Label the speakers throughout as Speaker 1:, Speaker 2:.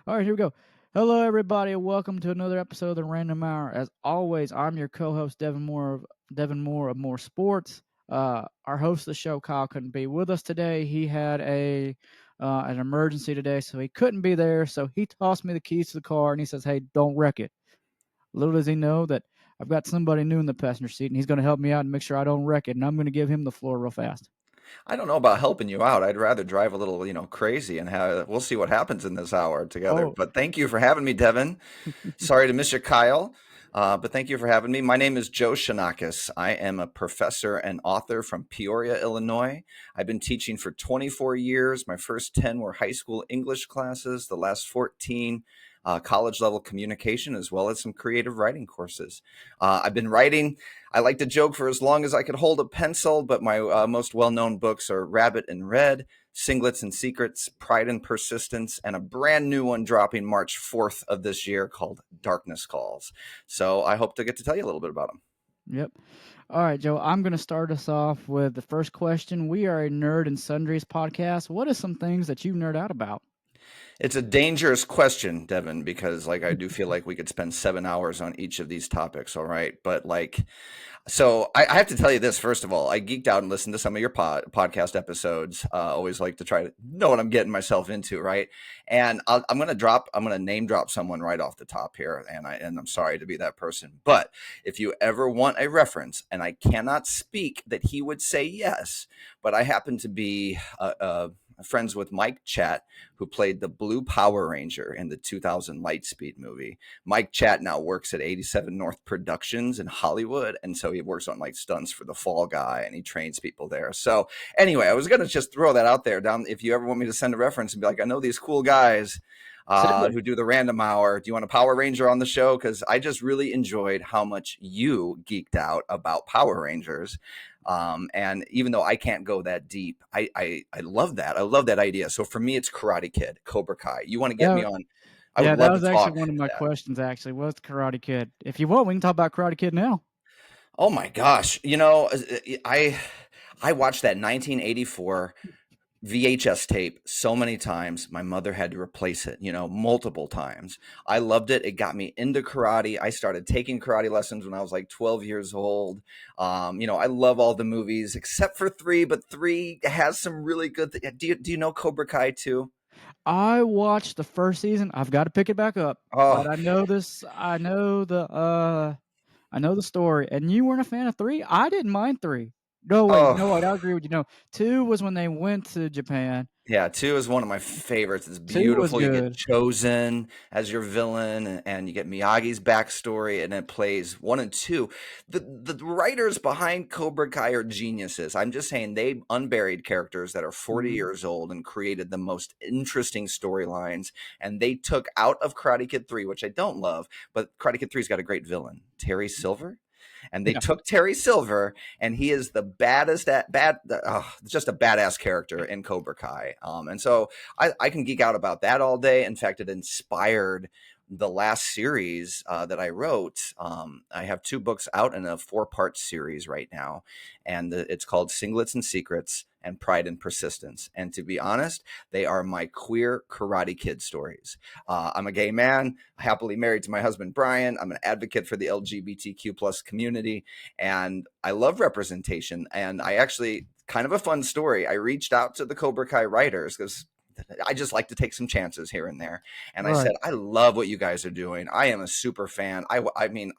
Speaker 1: All right, here we go. Hello, everybody, and welcome to another episode of the Random Hour. As always, I'm your co-host Devin Moore of More Sports. Our host of the show, Kyle, couldn't be with us today. He had an emergency today, so he couldn't be there. So he tossed me the keys to the car, and he says, "Hey, don't wreck it." Little does he know that I've got somebody new in the passenger seat, and he's going to help me out and make sure I don't wreck it. And I'm going to give him the floor real fast.
Speaker 2: I don't know about helping you out. I'd rather drive a little, crazy and we'll see what happens in this hour together.
Speaker 1: Oh,
Speaker 2: But thank you for having me, Devin. Sorry to miss you, Kyle. But thank you for having me. My name is Joe Chianakas. I am a professor and author from Peoria, Illinois. I've been teaching for 24 years. My first 10 were high school English classes, the last 14 college level communication, as well as some creative writing courses. I've been writing, I like to joke, for as long as I could hold a pencil, but my most well known books are Rabbit in Red, Singlets and Secrets, Pride and Persistence, and a brand new one dropping March 4th of this year called Darkness Calls. So I hope to get to tell you a little bit about them.
Speaker 1: yep. All right, Joe, I'm going to start us off with the first question. We are a Nerd and Sundries podcast. What are some things that you nerd out about?
Speaker 2: It's a dangerous question, Devin, because I do feel like we could spend 7 hours on each of these topics. All right. But so I have to tell you this, first of all, I geeked out and listened to some of your podcast episodes. Always like to try to know what I'm getting myself into. Right. And I'm going to name drop someone right off the top here. And I'm sorry to be that person, but if you ever want a reference, and I cannot speak that he would say yes, but I happen to be, friends with Mike Chat, who played the Blue Power Ranger in the 2000 Lightspeed movie. Mike Chat now works at 87 North Productions in Hollywood, and so he works on stunts for the Fall Guy, and he trains people there. So anyway, I was going to just throw that out there. Down, if you ever want me to send a reference and be like, I know these cool guys who do the Random Hour. Do you want a Power Ranger on the show? Because I just really enjoyed how much you geeked out about Power Rangers. And even though I can't go that deep, I love that. I love that idea. So for me, it's Karate Kid, Cobra Kai. You want to get me
Speaker 1: Yeah,
Speaker 2: on? I would
Speaker 1: yeah, that
Speaker 2: love to
Speaker 1: was actually
Speaker 2: talk
Speaker 1: one of my
Speaker 2: that.
Speaker 1: questions. Actually, was Karate Kid. If you want, we can talk about Karate Kid now.
Speaker 2: Oh my gosh. I watched that 1984 VHS tape so many times. My mother had to replace it, multiple times. I loved it. It got me into karate. I started taking karate lessons when I was 12 years old. I love all the movies except for three, but three has some really good. Do you know Cobra Kai too?
Speaker 1: I watched the first season. I've got to pick it back up, but
Speaker 2: Oh,
Speaker 1: I know this. I know the story. And you weren't a fan of three. I didn't mind three. No, wait,
Speaker 2: oh.
Speaker 1: no, wait. I agree with you. No, two was when they went to Japan.
Speaker 2: Yeah, two is one of my favorites. It's
Speaker 1: Two was
Speaker 2: beautiful. You get
Speaker 1: good.
Speaker 2: chosen as your villain, and you get Miyagi's backstory, and it plays one and two. The writers behind Cobra Kai are geniuses. I'm just saying they unburied characters that are 40
Speaker 1: Mhm.
Speaker 2: years old and created the most interesting storylines. And they took out of Karate Kid 3, which I don't love, but Karate Kid 3's got a great villain, Terry Silver. And they
Speaker 1: Yeah.
Speaker 2: took Terry Silver, and he is the baddest at bad, just a badass character in Cobra Kai. And so I can geek out about that all day. In fact, it inspired the last series that I wrote. I have two books out in a 4-part series right now, and it's called Singlets and Secrets and Pride and Persistence. And to be honest, they are my queer Karate Kid stories. I'm a gay man, happily married to my husband, Brian. I'm an advocate for the LGBTQ plus community, and I love representation. And I actually, kind of a fun story, I reached out to the Cobra Kai writers because I just like to take some chances here and there. And I
Speaker 1: Right.
Speaker 2: said, I love what you guys are doing. I am a super fan. I mean,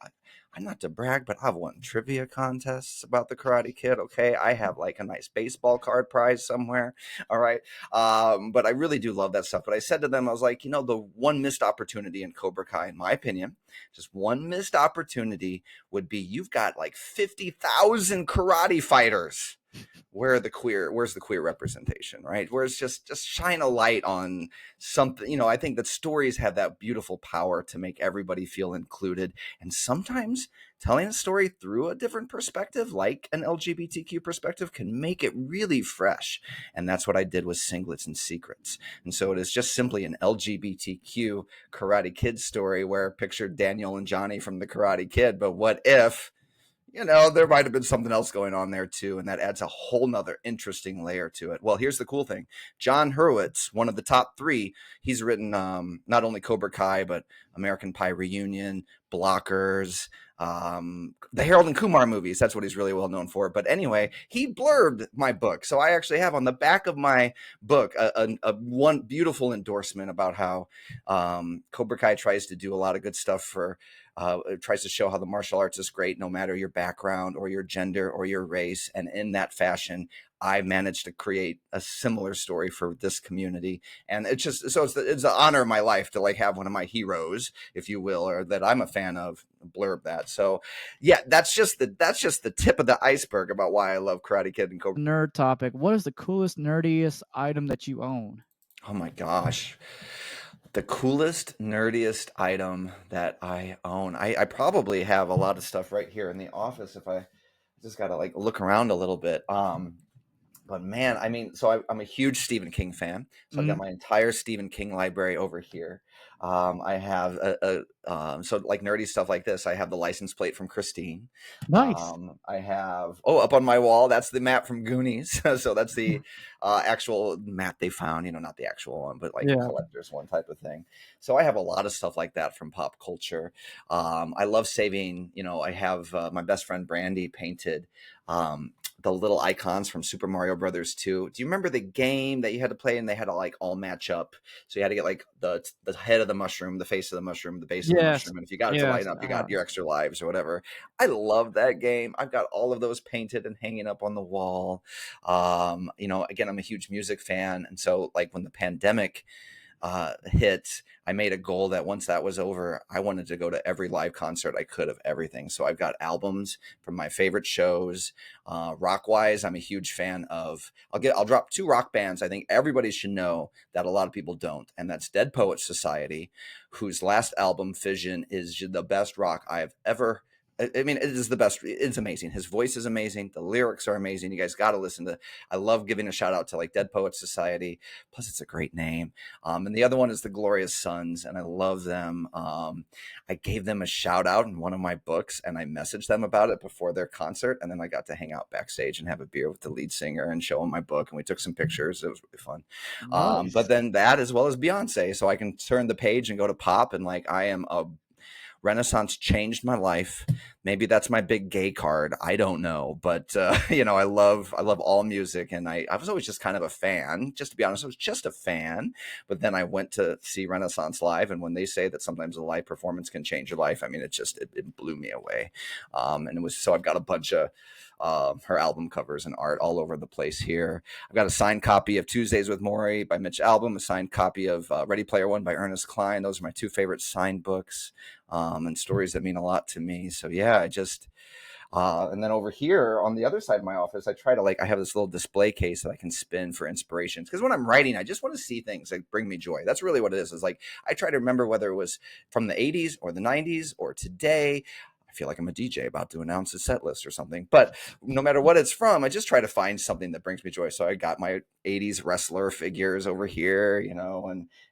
Speaker 2: I'm not to brag, but I've won trivia contests about the Karate Kid. Okay. I have a nice baseball card prize somewhere. All right. But I really do love that stuff. But I said to them, I was like, the one missed opportunity in Cobra Kai, in my opinion, just one missed opportunity would be you've got 50,000 karate fighters. Where's the queer representation, right? Where's just shine a light on something. I think that stories have that beautiful power to make everybody feel included, and sometimes telling a story through a different perspective, like an LGBTQ perspective, can make it really fresh. And that's what I did with Singlets and Secrets. And so it is just simply an LGBTQ Karate Kid story where picture Daniel and Johnny from the Karate Kid, but what if there might have been something else going on there too, and that adds a whole nother interesting layer to it. Well, here's the cool thing: John Hurwitz, one of the top three, he's written not only Cobra Kai but American Pie Reunion, Blockers, the Harold and Kumar movies. That's what he's really well known for. But anyway, he blurbed my book, so I actually have on the back of my book a one beautiful endorsement about how Cobra Kai tries to do a lot of good stuff for. It tries to show how the martial arts is great, no matter your background or your gender or your race. And in that fashion, I managed to create a similar story for this community. And it's just so it's the honor of my life to like have one of my heroes, if you will, or that I'm a fan of, blurb that. So yeah, that's just the tip of the iceberg about why I love Karate Kid and Cobra.
Speaker 1: Nerd topic. What is the coolest, nerdiest item that you own?
Speaker 2: Oh my gosh. The coolest, nerdiest item that I own. I probably have a lot of stuff right here in the office if I just got to like look around a little bit. But man, I mean, so I'm a huge Stephen King fan. So I've got
Speaker 1: Mm,
Speaker 2: my entire Stephen King library over here. I have so like nerdy stuff like this. I have the license plate from Christine.
Speaker 1: nice.
Speaker 2: I have up on my wall. That's the map from Goonies. So that's the actual map they found. Not the actual one, but like a
Speaker 1: Yeah.
Speaker 2: collector's one type of thing. So I have a lot of stuff like that from pop culture. I love saving. I have my best friend Brandy painted. The little icons from Super Mario Brothers 2. Do you remember the game that you had to play and they had to like all match up? So you had to get like the head of the mushroom, the face of the mushroom, the base of the
Speaker 1: Yes.
Speaker 2: mushroom, and if you got it to light
Speaker 1: Yes.
Speaker 2: up, you got your extra lives or whatever. I love that game. I've got all of those painted and hanging up on the wall. Again, I'm a huge music fan, and so like when the pandemic hit, I made a goal that once that was over, I wanted to go to every live concert I could of everything. So I've got albums from my favorite shows. Rock wise, I'm a huge fan of. I'll drop two rock bands. I think everybody should know that a lot of people don't, and that's Dead Poets Society, whose last album Fission is the best rock I've ever. I mean, it is the best. It's amazing. His voice is amazing. The lyrics are amazing. You guys got to listen to. I love giving a shout out to like Dead Poets Society. Plus, it's a great name. And the other one is the Glorious Sons, and I love them. I gave them a shout out in one of my books, and I messaged them about it before their concert, and then I got to hang out backstage and have a beer with the lead singer and show him my book, and we took some pictures. It was really fun. But
Speaker 1: Nice.
Speaker 2: then that as well as Beyonce, so I can turn the page and go to pop, and like I am a Renaissance changed my life. Maybe that's my big gay card. I don't know, but I love all music, and I was always just kind of a fan. Just to be honest, I was just a fan. But then I went to see Renaissance live, and when they say that sometimes a live performance can change your life, I mean, it blew me away. And it was so I've got a bunch of her album covers and art all over the place here. I've got a signed copy of Tuesdays with Maury by Mitch Albom, a signed copy of Ready Player One by Ernest Cline. Those are my two favorite signed books and stories that mean a lot to me. So yeah, and then over here on the other side of my office, I have this little display case that I can spin for inspirations. Because when I'm writing, I just want to see things that bring me joy. That's really what it is. Is like I try to remember whether it was from the 80s or the 90s or today. I feel like I'm a DJ about to announce a set list or something. But no matter what it's from, I just try to find something that brings me joy. So I got my 80s wrestler figures over here,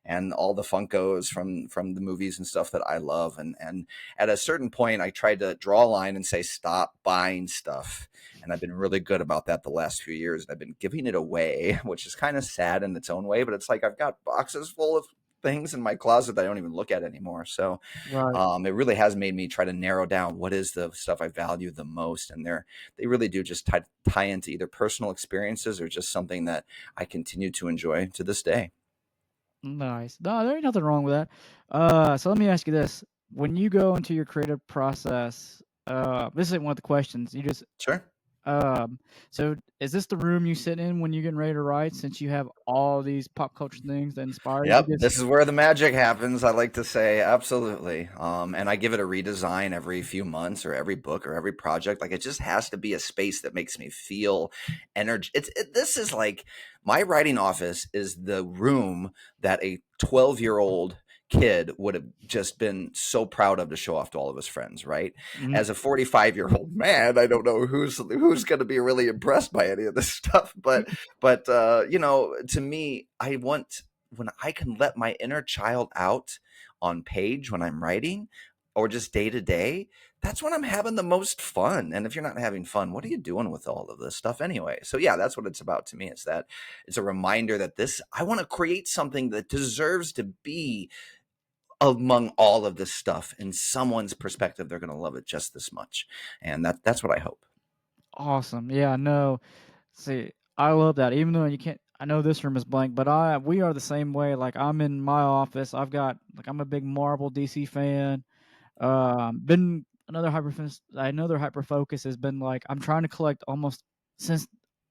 Speaker 2: and all the Funkos from the movies and stuff that I love. And at a certain point, I tried to draw a line and say, stop buying stuff. And I've been really good about that the last few years. I've been giving it away, which is kind of sad in its own way, but it's like I've got boxes full of things in my closet that I don't even look at anymore. So
Speaker 1: Right.
Speaker 2: it really has made me try to narrow down what is the stuff I value the most. And they really do just tie into either personal experiences or just something that I continue to enjoy to this day.
Speaker 1: Nice. No, there ain't nothing wrong with that. So let me ask you this: when you go into your creative process, this isn't one of the questions. You just
Speaker 2: Sure.
Speaker 1: um. So is this the room you sit in when you're getting ready to write? Since you have all these pop culture things that inspire you,
Speaker 2: Yep,
Speaker 1: because
Speaker 2: this is where the magic happens. I like to say absolutely, and I give it a redesign every few months, or every book, or every project. Like it just has to be a space that makes me feel energy. This is like my writing office is the room that a 12-year-old kid would have just been so proud of to show off to all of his friends, right?
Speaker 1: Mhm.
Speaker 2: As a 45-year-old man, I don't know who's going to be really impressed by any of this stuff, but to me, I want when I can let my inner child out on page when I'm writing, or just day to day, that's when I'm having the most fun. And if you're not having fun, what are you doing with all of this stuff anyway? So yeah, that's what it's about to me. Is that it's a reminder that I want to create something that deserves to be among all of this stuff. In someone's perspective, they're going to love it just this much. And that's what I hope.
Speaker 1: Awesome. Yeah, no. See, I love that. Even though you can't, I know this room is blank, but we are the same way. Like I'm in my office. I'm a big Marvel DC fan. Been another hyper focus has been like I'm trying to collect almost since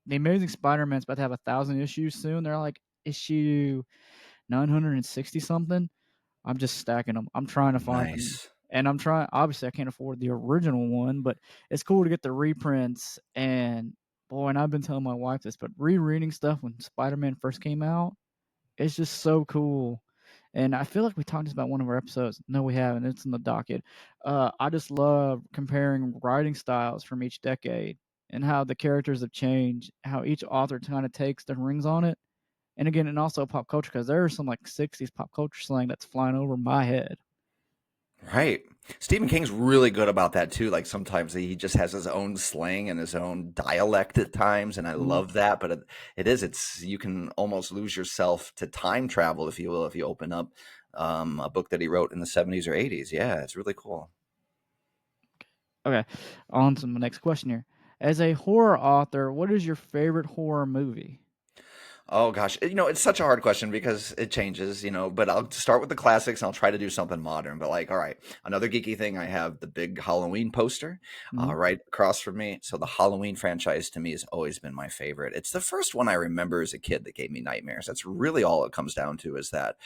Speaker 1: the Amazing Spider-Man's about to have 1,000 issues soon. They're like issue 960 something. I'm just stacking them. I'm trying to find them.
Speaker 2: Nice.
Speaker 1: And I'm trying obviously I can't afford the original one, but it's cool to get the reprints and boy, and I've been telling my wife this, but rereading stuff when Spider-Man first came out, it's just so cool. And I feel like we talked about one of our episodes. No, we haven't. It's in the docket. I just love comparing writing styles from each decade and how the characters have changed, how each author kind of takes their rings on it. And again, and also pop culture, because there's some like 60s pop culture slang that's flying over my head.
Speaker 2: Right. Stephen King's really good about that too. Like sometimes he just has his own slang and his own dialect at times, and I
Speaker 1: Mhm.
Speaker 2: love that. But it's you can almost lose yourself to time travel, if you will, if you open up a book that he wrote in the 70s or 80s. Yeah, it's really cool.
Speaker 1: Okay, on to the next question here. As a horror author, what is your favorite horror movie?
Speaker 2: Oh gosh, it's such a hard question because it changes, but I'll start with the classics and I'll try to do something modern. But like, all right, another geeky thing, I have the big Halloween poster
Speaker 1: Mhm.
Speaker 2: right across from me. So the Halloween franchise to me has always been my favorite. It's the first one I remember as a kid that gave me nightmares. That's really all it comes down to, is that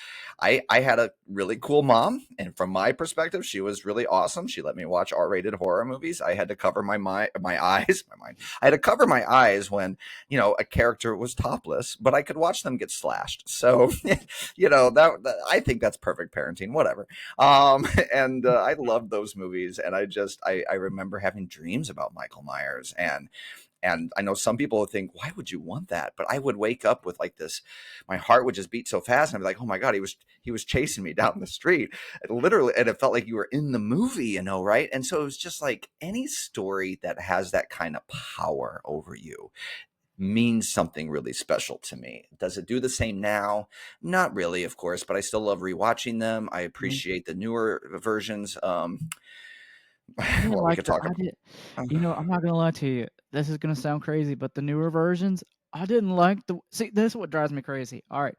Speaker 2: I had a really cool mom, and from my perspective, she was really awesome. She let me watch R-rated horror movies. I had to cover my eyes, my mind. I had to cover my eyes when a character was topless, but I could watch them get slashed. So, that I think that's perfect parenting, whatever. And I loved those movies. And I remember having dreams about Michael Myers. And I know some people would think, why would you want that? But I would wake up with like this, my heart would just beat so fast. And I'd be like, oh my God, he was chasing me down the street. And literally, and it felt like you were in the movie, right? And so it was just like any story that has that kind of power over you means something really special to me. Does it do the same now? Not really, of course, but I still love rewatching them. I
Speaker 1: Mhm.
Speaker 2: appreciate the newer versions.
Speaker 1: I didn't
Speaker 2: Well, we
Speaker 1: like
Speaker 2: could
Speaker 1: the
Speaker 2: talk
Speaker 1: I
Speaker 2: about.
Speaker 1: did I'm not gonna lie to you. This is gonna sound crazy, but the newer versions, I didn't like the see, this is what drives me crazy. Alright,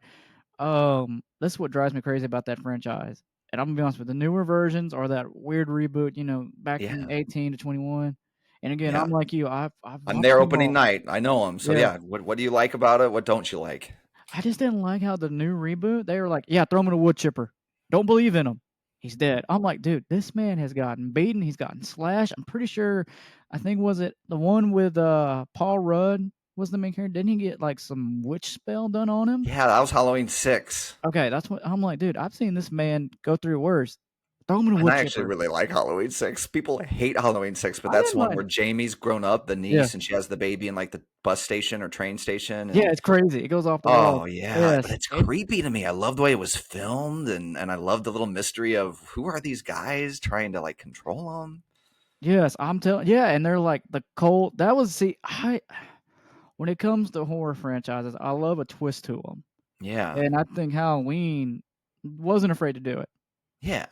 Speaker 1: this is what drives me crazy about that franchise, and I'm gonna be honest with the newer versions or that weird reboot, back from
Speaker 2: Yeah,
Speaker 1: 18 to 21, and again,
Speaker 2: yeah.
Speaker 1: I'm like you, I've
Speaker 2: On
Speaker 1: watched
Speaker 2: their
Speaker 1: them
Speaker 2: opening
Speaker 1: all.
Speaker 2: night, I know them. So
Speaker 1: Yeah.
Speaker 2: yeah, what do you like about it? What don't you like?
Speaker 1: I just didn't like how the new reboot, they were like, "Yeah, throw him in a wood chipper. Don't believe in him. He's dead." I'm like, "Dude, this man has gotten beaten. He's gotten slashed." I'm pretty sure I think was it the one with, Paul Rudd was the main character? Didn't he get, like, some witch spell done on him?
Speaker 2: Yeah, that was Halloween 6.
Speaker 1: Okay, that's what I'm like, "Dude, I've seen this man go through worse. Throw him in a
Speaker 2: And
Speaker 1: wood
Speaker 2: I actually
Speaker 1: chipper."
Speaker 2: really like Halloween 6. People hate Halloween 6, but
Speaker 1: I
Speaker 2: that's
Speaker 1: didn't
Speaker 2: one
Speaker 1: mind
Speaker 2: where
Speaker 1: it.
Speaker 2: Jamie's grown up, the
Speaker 1: Yeah.
Speaker 2: niece, and she has the baby in like the bus station or train station.
Speaker 1: Yeah,
Speaker 2: And
Speaker 1: it's crazy. It goes off the wall.
Speaker 2: oh, yeah, but
Speaker 1: Yes.
Speaker 2: it's creepy to me. I love the way it was filmed, and I love the little mystery of who are these guys trying to, like, control them?
Speaker 1: Yes, I'm telling yeah, and they're like the cold that was see, I when it comes to horror franchises, I love a twist to them,
Speaker 2: Yeah,
Speaker 1: and I think Halloween wasn't afraid to do it.
Speaker 2: yeah.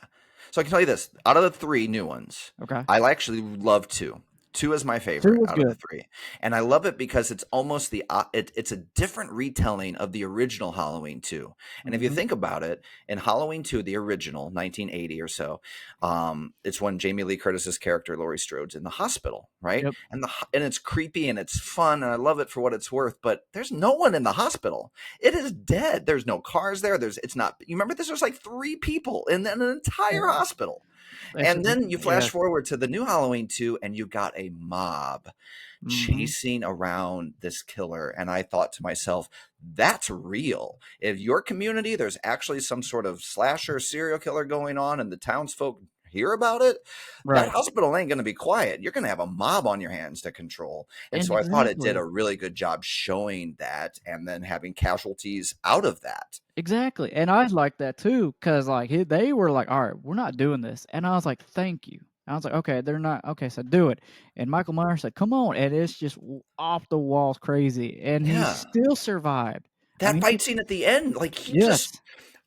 Speaker 2: So I can tell you this, out of the 3 new ones,
Speaker 1: Okay.
Speaker 2: I actually love 2. 2 is my
Speaker 1: 2
Speaker 2: favorite
Speaker 1: was
Speaker 2: out of the
Speaker 1: good.
Speaker 2: 3, and I love it because it's almost it's a different retelling of the original Halloween 2, and if you
Speaker 1: Mhm.
Speaker 2: think about it, in Halloween 2, the original, 1980 or so, it's when Jamie Lee Curtis's character, Laurie Strode's in the hospital, right?
Speaker 1: Yep.
Speaker 2: And it's creepy and it's fun, and I love it for what it's worth, but there's no one in the hospital. It is dead. There's no cars there. It's not you remember this? There's like 3 people in an entire hospital.
Speaker 1: It's
Speaker 2: And then you flash
Speaker 1: yes.
Speaker 2: forward to the new Halloween 2, and you got a mob
Speaker 1: Mhm.
Speaker 2: chasing around this killer. And I thought to myself, that's real. If your community, there's actually some sort of slasher serial killer going on, and the townsfolk hear about it, that
Speaker 1: Right.
Speaker 2: hospital ain't going to be quiet. You're going to have a mob on your hands to control. And
Speaker 1: And
Speaker 2: so I thought it did
Speaker 1: exactly.
Speaker 2: a really good job showing that and then having casualties out of that.
Speaker 1: Exactly, and I like that too, cause like, they were like, "Alright, we're not doing this," and I was like, "Thank you." I was like, "Okay, they're not okay, so do it," and Michael Myers said, "Come on," and it's just w off the walls crazy, and he
Speaker 2: Yeah.
Speaker 1: still survived. I
Speaker 2: That
Speaker 1: mean, he
Speaker 2: fight scene at the end, like he
Speaker 1: yes.
Speaker 2: just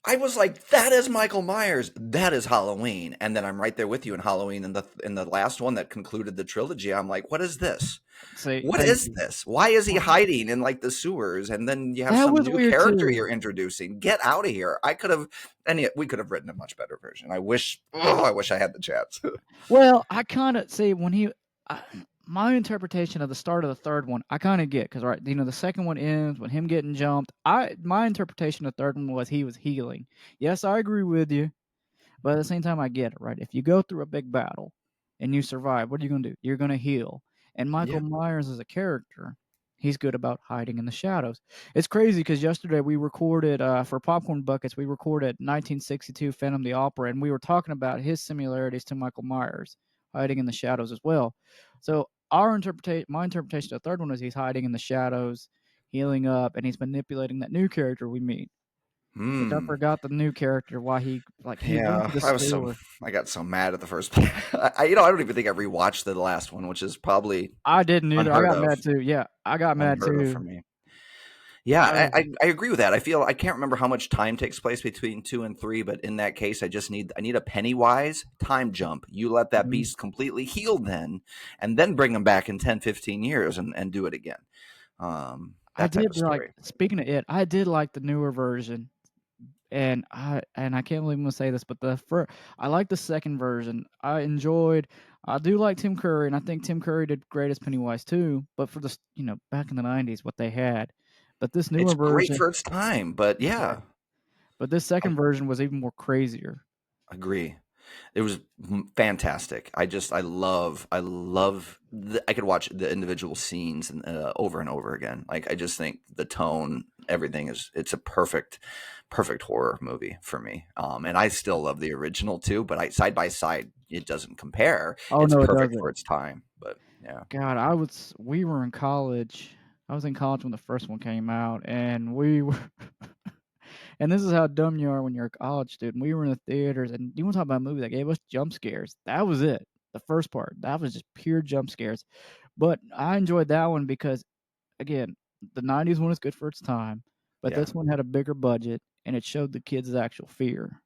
Speaker 2: I was like, that is Michael Myers. That is Halloween. And then I'm right there with you in Halloween in the last one that concluded the trilogy. I'm like, what is this?
Speaker 1: See,
Speaker 2: What
Speaker 1: thank
Speaker 2: is
Speaker 1: you.
Speaker 2: this? Why is he
Speaker 1: Well,
Speaker 2: hiding in like the sewers? And then you have
Speaker 1: that
Speaker 2: some
Speaker 1: was
Speaker 2: new
Speaker 1: weird
Speaker 2: character
Speaker 1: too.
Speaker 2: you're introducing. Get out of here. I could have and yet we could have written a much better version. I wish I had the chance.
Speaker 1: Well, I kinda see when he I my interpretation of the start of the 3rd one, I kinda get, cause right, the 2nd one ends with him getting jumped. My interpretation of the 3rd one was he was healing. Yes, I agree with you. But at the same time, I get it, right? If you go through a big battle and you survive, what are you gonna do? You're gonna heal. And Michael
Speaker 2: Yeah.
Speaker 1: Myers as a character, he's good about hiding in the shadows. It's crazy because yesterday we recorded for Popcorn Buckets, we recorded 1962 Phantom of the Opera, and we were talking about his similarities to Michael Myers, hiding in the shadows as well. So my interpretation of the 3rd one is he's hiding in the shadows, healing up, and he's manipulating that new character we meet. Which I
Speaker 2: Hmm.
Speaker 1: forgot the new character, why he went
Speaker 2: Yeah,
Speaker 1: to the sewer.
Speaker 2: I got so mad at the first. I don't even think I've rewatched the last one, which is probably
Speaker 1: I didn't either, I
Speaker 2: unheard
Speaker 1: got
Speaker 2: of.
Speaker 1: mad too, yeah, I got mad
Speaker 2: Unheard of for
Speaker 1: too.
Speaker 2: me. Yeah,
Speaker 1: I was
Speaker 2: I agree with that. I feel I can't remember how much time takes place between 2 and 3, but in that case, I need a Pennywise time jump. You let that
Speaker 1: mhm.
Speaker 2: beast completely heal then, and then bring him back in 10, 15 years and do it again.
Speaker 1: I
Speaker 2: That type
Speaker 1: did
Speaker 2: of
Speaker 1: like
Speaker 2: story.
Speaker 1: speaking of it, I did like the newer version, and I can't believe I'm gonna say this, but I like the 2nd version. I do like Tim Curry, and I think Tim Curry did great as Pennywise too, but for back in the '90s, what they had. But this
Speaker 2: It's
Speaker 1: newer
Speaker 2: great
Speaker 1: version
Speaker 2: for its time, but
Speaker 1: yeah,
Speaker 2: yeah,
Speaker 1: but this
Speaker 2: I
Speaker 1: 2nd version was even more crazier.
Speaker 2: agree. It was fantastic. I could watch the individual scenes over and over again. Like I just think the tone, everything it's a perfect horror movie for me. And I still love the original too, but side by side, it doesn't compare.
Speaker 1: Oh,
Speaker 2: It's
Speaker 1: no, it
Speaker 2: perfect for
Speaker 1: doesn't.
Speaker 2: its time. But yeah,
Speaker 1: God, we were in college. I was in college when the first one came out, and we were and this is how dumb you are when you're a college student. We were in the theaters, and you wanna talk about a movie that gave us jump scares. That was it. The first part. That was just pure jump scares. But I enjoyed that one because, again, the '90s one is good for its time, but
Speaker 2: yeah,
Speaker 1: this one had a bigger budget, and it showed the kids' actual fear.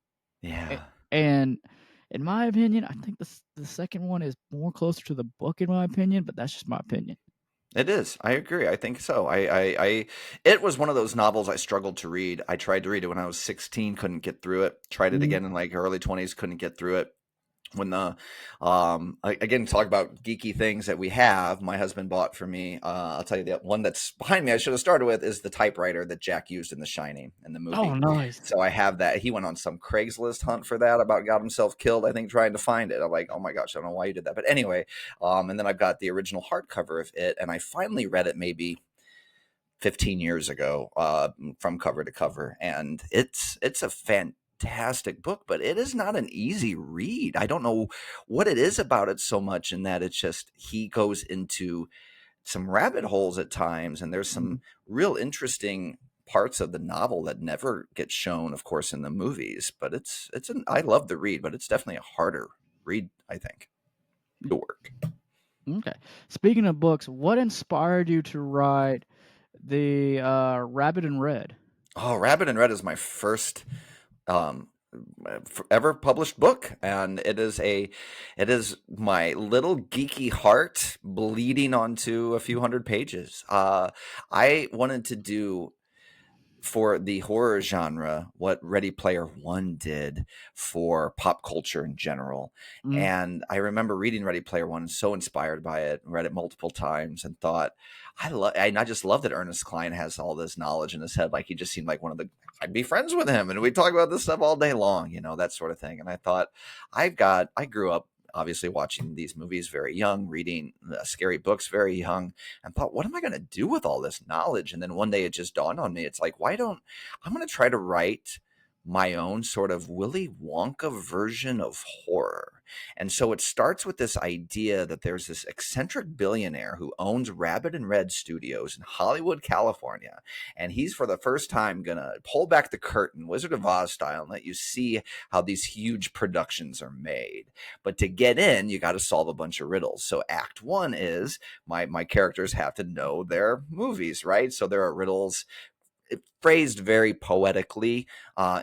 Speaker 1: A
Speaker 2: yeah.
Speaker 1: and in my opinion, I think the 2nd one is more closer to the book in my opinion, but that's just my opinion.
Speaker 2: It is. I agree. I think so. It was one of those novels I struggled to read. I tried to read it when I was 16, couldn't get through it. Tried it
Speaker 1: Mhm.
Speaker 2: again in like early 20s, couldn't get through it. When the again talk about geeky things that we have, my husband bought for me. I'll tell you the one that's behind me. I should have started with is the typewriter that Jack used in The Shining in the
Speaker 1: Oh,
Speaker 2: movie.
Speaker 1: nice.
Speaker 2: So I have that. He went on some Craigslist hunt for that. About got himself killed. I think trying to find it. I'm like, oh my gosh, I don't know why you did that. But anyway, and then I've got the original hardcover of it, and I finally read it maybe 15 years ago, from cover to cover, and it's a fantastic book, but it is not an easy read. I don't know what it is about it so much, in that it's just he goes into some rabbit holes at times, and there's some
Speaker 1: Mhm.
Speaker 2: real interesting parts of the novel that never get shown, of course, in the movies. But I love the read, but it's definitely a harder read, I think, to work.
Speaker 1: Okay. Speaking of books, what inspired you to write the, Rabbit in Red?
Speaker 2: Oh, Rabbit in Red is my first um ever published book, and it is my little geeky heart bleeding onto a few hundred pages. I wanted to do for the horror genre what Ready Player One did for pop culture in general.
Speaker 1: Mm.
Speaker 2: And I remember reading Ready Player One, so inspired by it, read it multiple times, and thought, I just love that Ernest Cline has all this knowledge in his head. Like he just seemed like one of the, I'd be friends with him and we'd talk about this stuff all day long, that sort of thing. And I thought, I grew up obviously watching these movies very young, reading scary books very young, and thought, what am I going to do with all this knowledge? And then one day it just dawned on me. It's like, I'm going to try to write my own sort of Willy Wonka version of horror. And so it starts with this idea that there's this eccentric billionaire who owns Rabbit and Red Studios in Hollywood, California. And he's for the first time going to pull back the curtain, Wizard of Oz style, and let you see how these huge productions are made. But to get in, you got to solve a bunch of riddles. So act one is my characters have to know their movies, right? So there are riddles phrased very poetically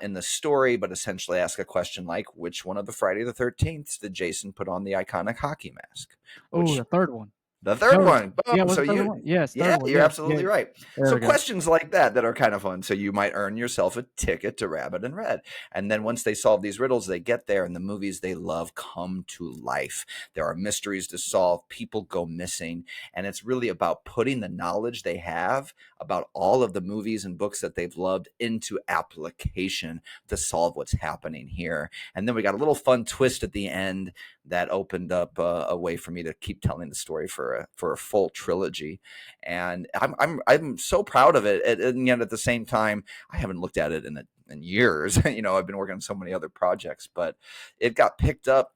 Speaker 2: in the story, but essentially ask a question like, which one of the Friday the 13th did Jason put on the iconic hockey mask?
Speaker 1: Oh, the
Speaker 2: Which
Speaker 1: third one.
Speaker 2: the third
Speaker 1: No,
Speaker 2: one.
Speaker 1: yeah,
Speaker 2: Boom.
Speaker 1: was
Speaker 2: So
Speaker 1: the third
Speaker 2: you,
Speaker 1: one? Yes, third
Speaker 2: yeah,
Speaker 1: one.
Speaker 2: you're
Speaker 1: Yeah, yeah.
Speaker 2: absolutely right.
Speaker 1: There
Speaker 2: So
Speaker 1: we go.
Speaker 2: questions like that are kind of fun. So you might earn yourself a ticket to Rabbit and Red. And then once they solve these riddles, they get there and the movies they love come to life. There are mysteries to solve, people go missing. And it's really about putting the knowledge they have about all of the movies and books that they've loved into application to solve what's happening here. And then we got a little fun twist at the end that opened up a way for me to keep telling the story for a full trilogy, and I'm so proud of it. And yet at the same time, I haven't looked at it in years. I've been working on so many other projects, but it got picked up.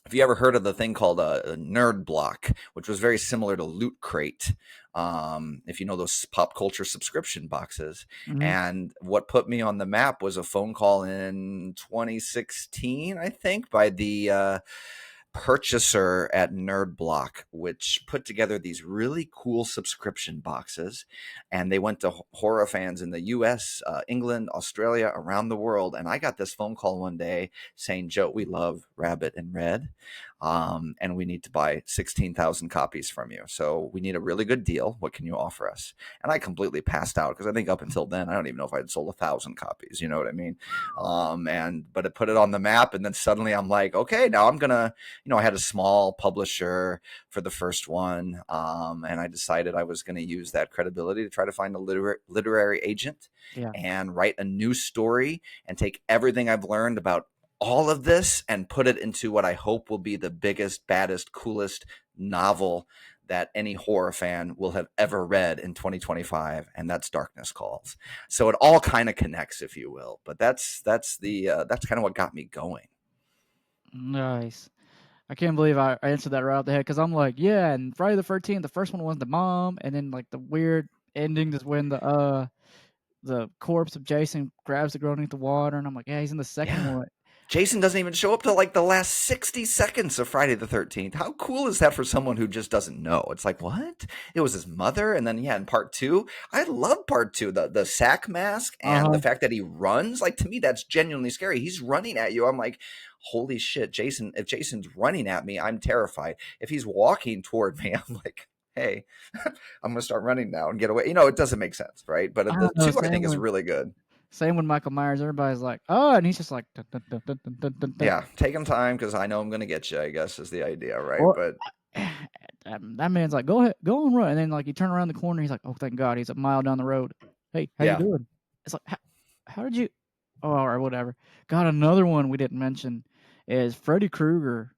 Speaker 2: Have you ever heard of the thing called a Nerd Block, which was very similar to Loot Crate? If you know those pop culture subscription boxes.
Speaker 1: Mhm.
Speaker 2: And what put me on the map was a phone call in 2016, I think, by the purchaser at Nerd Block, which put together these really cool subscription boxes. And they went to horror fans in the US, England, Australia, around the world. And I got this phone call one day saying, Joe, we love Rabbit and Red. And we need to buy 16,000 copies from you. So we need a really good deal. What can you offer us? And I completely passed out because I think up until then, I don't even know if I had sold 1,000 copies. You know what I mean? But it put it on the map. And then suddenly I'm like, okay, now I'm going to, I had a small publisher for the first one. And I decided I was going to use that credibility to try to find a literary agent
Speaker 1: Yeah.
Speaker 2: and write a new story and take everything I've learned about all of this and put it into what I hope will be the biggest, baddest, coolest novel that any horror fan will have ever read in 2025, and that's Darkness Calls. So it all kind of connects, if you will. But that's kind of what got me going.
Speaker 1: Nice. I can't believe I answered that right out the head because I'm like, yeah, and Friday the 13th, the first one was the mom, and then like the weird ending is when the corpse of Jason grabs the girl underneath the water, and I'm like, yeah, he's in the second
Speaker 2: Yeah.
Speaker 1: one.
Speaker 2: Jason doesn't even show up till like the last 60 seconds of Friday the 13th. How cool is that for someone who just doesn't know? It's like, what? It was his mother. And then, yeah, in part two, I love part two. The sack mask and the
Speaker 1: Uh-huh.
Speaker 2: fact that he runs, like to me, that's genuinely scary. He's running at you. I'm like, holy shit, Jason. If Jason's running at me, I'm terrified. If he's walking toward me, I'm like, hey, I'm going to start running now and get away. It doesn't make sense, right?
Speaker 1: I
Speaker 2: But the
Speaker 1: don't know.
Speaker 2: two, I think, is really good.
Speaker 1: Same with Michael Myers. Everybody's like, oh, and he's just like, dun, dun, dun, dun, dun, dun, dun, dun.
Speaker 2: Yeah, taking time because I know I'm going to get you, I guess, is the idea, right?
Speaker 1: Or
Speaker 2: But
Speaker 1: that man's like, go ahead, go and run. And then like you turn around the corner, he's like, oh, thank God, he's a mile down the road. Hey, how you
Speaker 2: yeah.
Speaker 1: doing? It's like, how did you? Oh, or whatever. Got another one we didn't mention is Freddy Krueger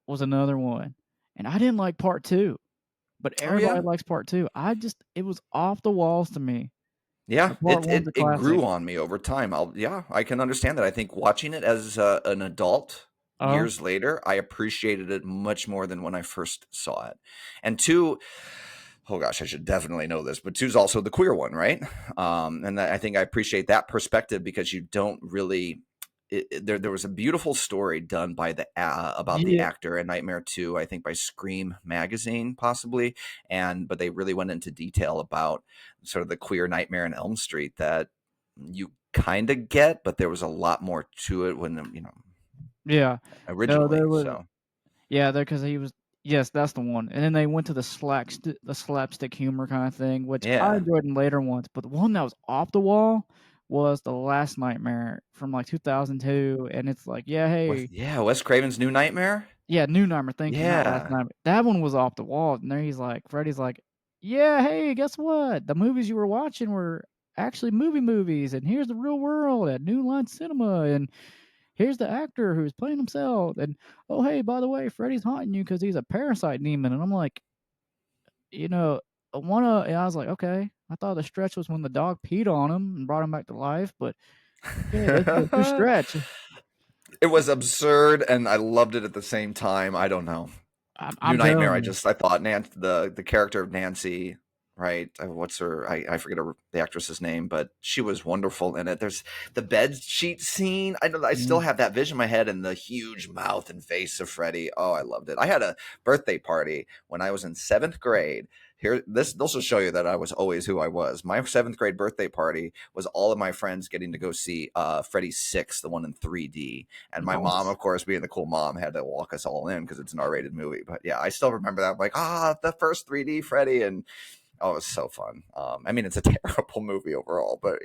Speaker 1: was another one, and I didn't like part two, but
Speaker 2: Oh, yeah.
Speaker 1: everybody likes part two. It was off the walls to me.
Speaker 2: Yeah,
Speaker 1: But part
Speaker 2: it
Speaker 1: one's
Speaker 2: it
Speaker 1: a
Speaker 2: it
Speaker 1: classic.
Speaker 2: grew on me over time. I can understand that. I think watching it as an adult
Speaker 1: Uh,
Speaker 2: years later, I appreciated it much more than when I first saw it. And two, oh gosh, I should definitely know this, but two's also the queer one, right? I think I appreciate that perspective because you don't really. There was a beautiful story done by the about the
Speaker 1: yeah,
Speaker 2: actor in Nightmare 2, I think by Scream magazine possibly, but they really went into detail about sort of the queer Nightmare in Elm Street that you kind of get, but there was a lot more to it when
Speaker 1: yeah. No,
Speaker 2: originally.
Speaker 1: there was.
Speaker 2: So
Speaker 1: Yeah, there because he was. Yes, that's the one. And then they went to the slapstick humor kind of thing, which I
Speaker 2: yeah,
Speaker 1: enjoyed in later ones. But the one that was off the wall was the Last Nightmare from like 2002, and it's like, yeah, hey,
Speaker 2: Wes Craven's New Nightmare.
Speaker 1: yeah, New Nightmare. Thank you, not Last
Speaker 2: Yeah,
Speaker 1: Nightmare. That one was off the wall, and there Freddy's like, yeah, hey, guess what? The movies you were watching were actually movies, and here's the real world at New Line Cinema, and here's the actor who's playing himself, and oh hey, by the way, Freddy's haunting you because he's a parasite demon. And I'm like, you know, and I was like, okay. I thought the stretch was when the dog peed on him and brought him back to life, but Yeah, that's a too stretch.
Speaker 2: It was absurd, and I loved it at the same time. I don't know. New
Speaker 1: I'm
Speaker 2: Nightmare.
Speaker 1: telling you.
Speaker 2: I thought the character of Nancy, right? What's her? I forget the actress's name, but she was wonderful in it. There's the bed sheet scene. I still
Speaker 1: Mhm.
Speaker 2: have that vision in my head, and the huge mouth and face of Freddy. Oh, I loved it. I had a birthday party when I was in seventh grade. Here, this will show you that I was always who I was. My seventh grade birthday party was all of my friends getting to go see Freddy 6, the one in 3D, and my mom,
Speaker 1: Nice.
Speaker 2: of course, being the cool mom, had to walk us all in because it's an R-rated movie. But yeah, I still remember that. I'm like, the first 3D Freddy, and oh, it was so fun. I mean, it's a terrible movie overall, but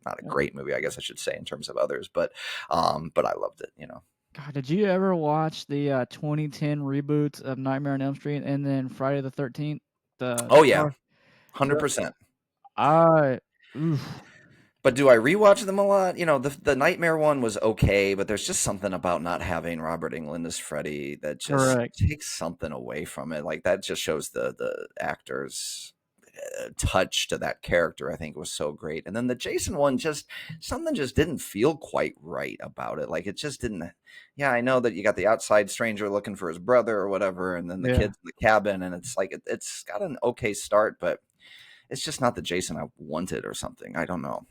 Speaker 2: not a great movie, I guess I should say, in terms of others. But I loved it. You know.
Speaker 1: God, did you ever watch the 2010 reboots of Nightmare on Elm Street and then Friday the 13th? The
Speaker 2: Oh yeah,
Speaker 1: car.
Speaker 2: 100%.
Speaker 1: I oof,
Speaker 2: But do I rewatch them a lot? You know, the Nightmare one was okay, but there's just something about not having Robert Englund as Freddy that just
Speaker 1: correct.
Speaker 2: takes something away from it. Like that just shows the actors touch to that character. I think was so great. And then the Jason one, just something just didn't feel quite right about it. Like it just didn't. Yeah, I know that you got the outside stranger looking for his brother or whatever, and then the
Speaker 1: Yeah.
Speaker 2: kids in the cabin, and it's like it's got an okay start, but it's just not the Jason I wanted or something. I don't know.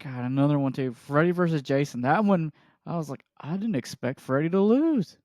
Speaker 1: God, another one too. Freddy versus Jason. That one, I was like, I didn't expect Freddy to lose.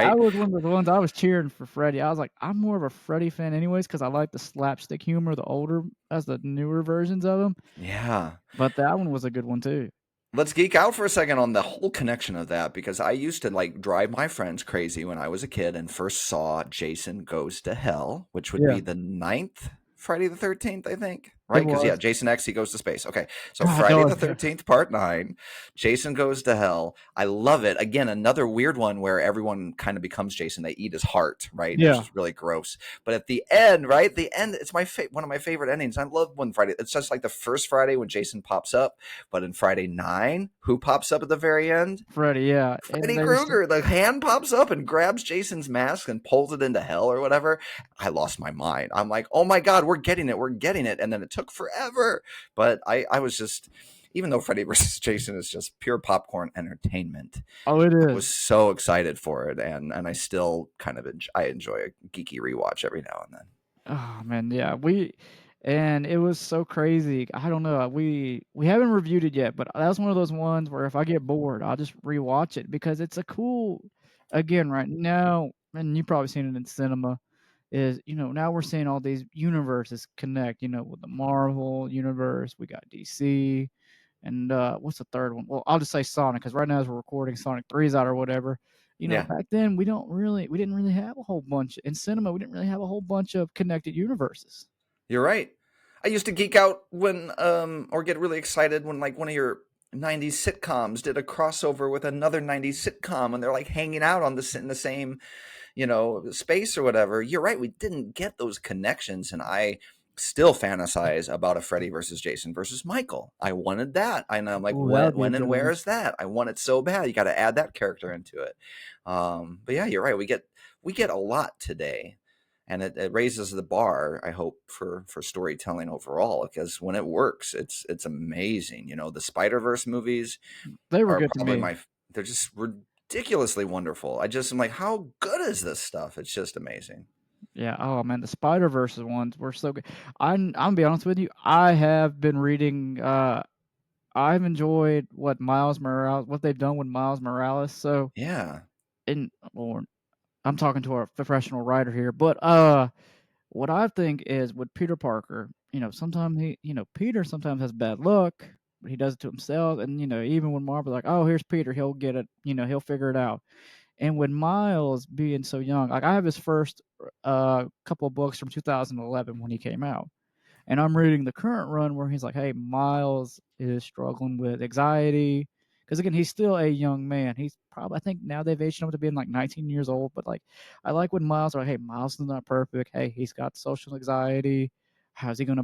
Speaker 1: That
Speaker 2: Right?
Speaker 1: was one of the ones I was cheering for Freddy. I was like, I'm more of a Freddy fan anyways because I like the slapstick humor, the older as the newer versions of him.
Speaker 2: Yeah.
Speaker 1: But that one was a good one too.
Speaker 2: Let's geek out for a second on the whole connection of that because I used to like drive my friends crazy when I was a kid and first saw Jason Goes to Hell, which would
Speaker 1: Yeah,
Speaker 2: be the ninth Friday the 13th, I think.
Speaker 1: it
Speaker 2: Right? Because, yeah,
Speaker 1: was.
Speaker 2: Jason X, he goes to space. Okay. So
Speaker 1: God,
Speaker 2: Friday
Speaker 1: dog.
Speaker 2: the 13th, part nine, Jason Goes to Hell. I love it. Again, another weird one where everyone kind of becomes Jason. They eat his heart, right? Which
Speaker 1: Yeah,
Speaker 2: is really gross. But at the end, right? The end, it's one of my favorite endings. I love when Friday, it's just like the first Friday when Jason pops up. But in Friday 9, who pops up at the very end?
Speaker 1: Freddy. Yeah, and
Speaker 2: Freddy
Speaker 1: they just
Speaker 2: Krueger. The hand pops up and grabs Jason's mask and pulls it into hell or whatever. I lost my mind. I'm like, oh my God, we're getting it. We're getting it. And then it took forever. But I was just, even though Freddy versus Jason is just pure popcorn entertainment,
Speaker 1: oh, it
Speaker 2: I was
Speaker 1: is.
Speaker 2: so excited for it. And I still kind of I enjoy a geeky rewatch every now and then.
Speaker 1: Oh man, yeah, and it was so crazy. I don't know. We haven't reviewed it yet, but that's one of those ones where if I get bored, I'll just rewatch it because it's a cool. Again, right now, and you've probably seen it in cinema. Is now we're seeing all these universes connect. With the Marvel universe, we got DC, and what's the third one? Well, I'll just say Sonic because right now as we're recording, Sonic 3's out or whatever.
Speaker 2: Yeah,
Speaker 1: Back then we didn't really have a whole bunch in cinema. We didn't really have a whole bunch of connected universes.
Speaker 2: you're right. I used to geek out when or get really excited when like one of your 90s sitcoms did a crossover with another 90s sitcom and they're like hanging out on in the same, space or whatever. You're right, we didn't get those connections and I still fantasize about a Freddy versus Jason versus Michael. I wanted that. And I'm like,
Speaker 1: Oh, that would be a
Speaker 2: when and
Speaker 1: good
Speaker 2: where
Speaker 1: one.
Speaker 2: is that? I want it so bad. You got to add that character into it. But yeah, you're right. We get a lot today and it raises the bar, I hope, for storytelling overall because when it works it's amazing. The Spider-Verse movies
Speaker 1: They were
Speaker 2: are
Speaker 1: good to
Speaker 2: probably
Speaker 1: me.
Speaker 2: they're just ridiculously wonderful. I just am like, how good is this stuff? It's just amazing.
Speaker 1: Yeah. Oh man, the Spider Verse ones were so good. I'm gonna be honest with you. I have been reading. I've enjoyed what they've done with Miles Morales. So,
Speaker 2: Yeah.
Speaker 1: and or I'm talking to a professional writer here, but what I think is with Peter Parker, sometimes Peter sometimes has bad luck, but he does it to himself. And even when Marvel's like, "Oh, here's Peter, he'll get it. He'll figure it out." And with Miles being so young, like I have his first couple of books from 2011 when he came out, and I'm reading the current run where he's like, "Hey, Miles is struggling with anxiety." Because again, he's still a young man. He's probably, I think now they've aged him to being like 19 years old. But like, I like when Miles are like, "Hey, Miles is not perfect. Hey, he's got social anxiety. How's he gonna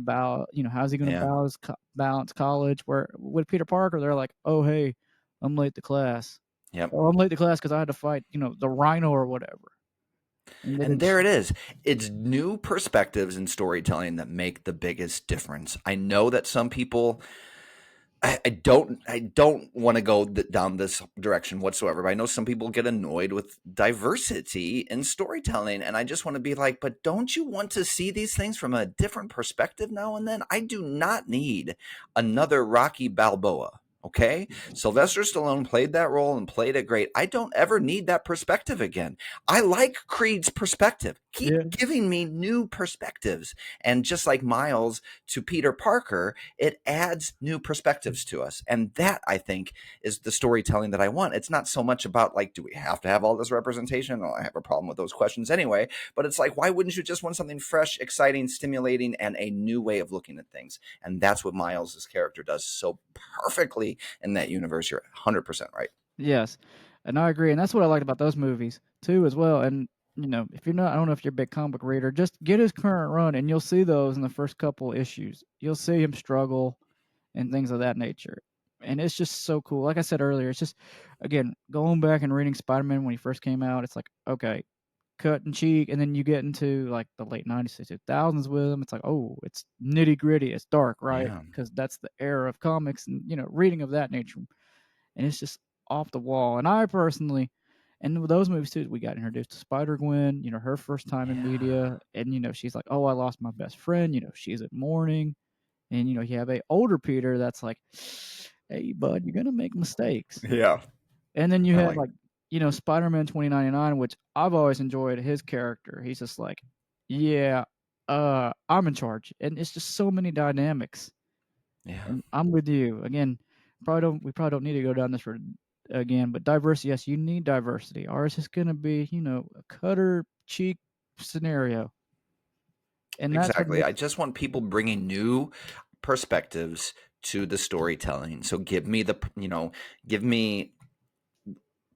Speaker 1: how's he gonna
Speaker 2: Yeah.
Speaker 1: balance college?" Where with Peter Parker, they're like, "Oh, hey, I'm late to class.
Speaker 2: Yep.
Speaker 1: Oh, I'm late to class because I had to fight, the Rhino or whatever." And they
Speaker 2: And
Speaker 1: didn't.
Speaker 2: there it is. It's new perspectives in storytelling that make the biggest difference. I know that some people I don't want to go down this direction whatsoever. But I know some people get annoyed with diversity in storytelling, and I just want to be like, but don't you want to see these things from a different perspective now and then? I do not need another Rocky Balboa. Okay, Sylvester Stallone played that role and played it great. I don't ever need that perspective again. I like Creed's perspective.
Speaker 1: Yeah.
Speaker 2: Keep giving me new perspectives. And just like Miles to Peter Parker, it adds new perspectives to us. And that, I think, is the storytelling that I want. It's not so much about like, do we have to have all this representation? Well, I have a problem with those questions anyway. But it's like, why wouldn't you just want something fresh, exciting, stimulating, and a new way of looking at things? And that's what Miles's character does so perfectly in that universe. You're 100% right.
Speaker 1: Yes, and I agree, and that's what I liked about those movies too, as well. And if you're not, I don't know if you're a big comic book reader, just get his current run, and you'll see those in the first couple issues. You'll see him struggle and things of that nature, and it's just so cool. Like I said earlier, it's just again going back and reading Spider-Man when he first came out. It's like okay, cut and cheek, and then you get into like the late '90s, 2000s with him. It's like oh, it's nitty gritty, it's dark, right?
Speaker 2: Yeah.
Speaker 1: Because that's the era of comics and reading of that nature, and it's just off the wall. And I personally, and with those movies too, we got introduced to Spider Gwen. Her first time in
Speaker 2: Yeah.
Speaker 1: media, and she's like, "Oh, I lost my best friend." She's in mourning, and you have a older Peter that's like, "Hey, bud, you're gonna make mistakes."
Speaker 2: Yeah.
Speaker 1: And then you
Speaker 2: I
Speaker 1: have
Speaker 2: like
Speaker 1: like, Spider Man 2099, which I've always enjoyed his character. He's just like, "Yeah, I'm in charge," and it's just so many dynamics.
Speaker 2: Yeah.
Speaker 1: And I'm with you. Again, we probably don't need to go down this road again, but diversity, yes, you need diversity. Ours is gonna be, a cutter cheek scenario. And that's what
Speaker 2: Exactly.
Speaker 1: makes
Speaker 2: I just want people bringing new perspectives to the storytelling. So give me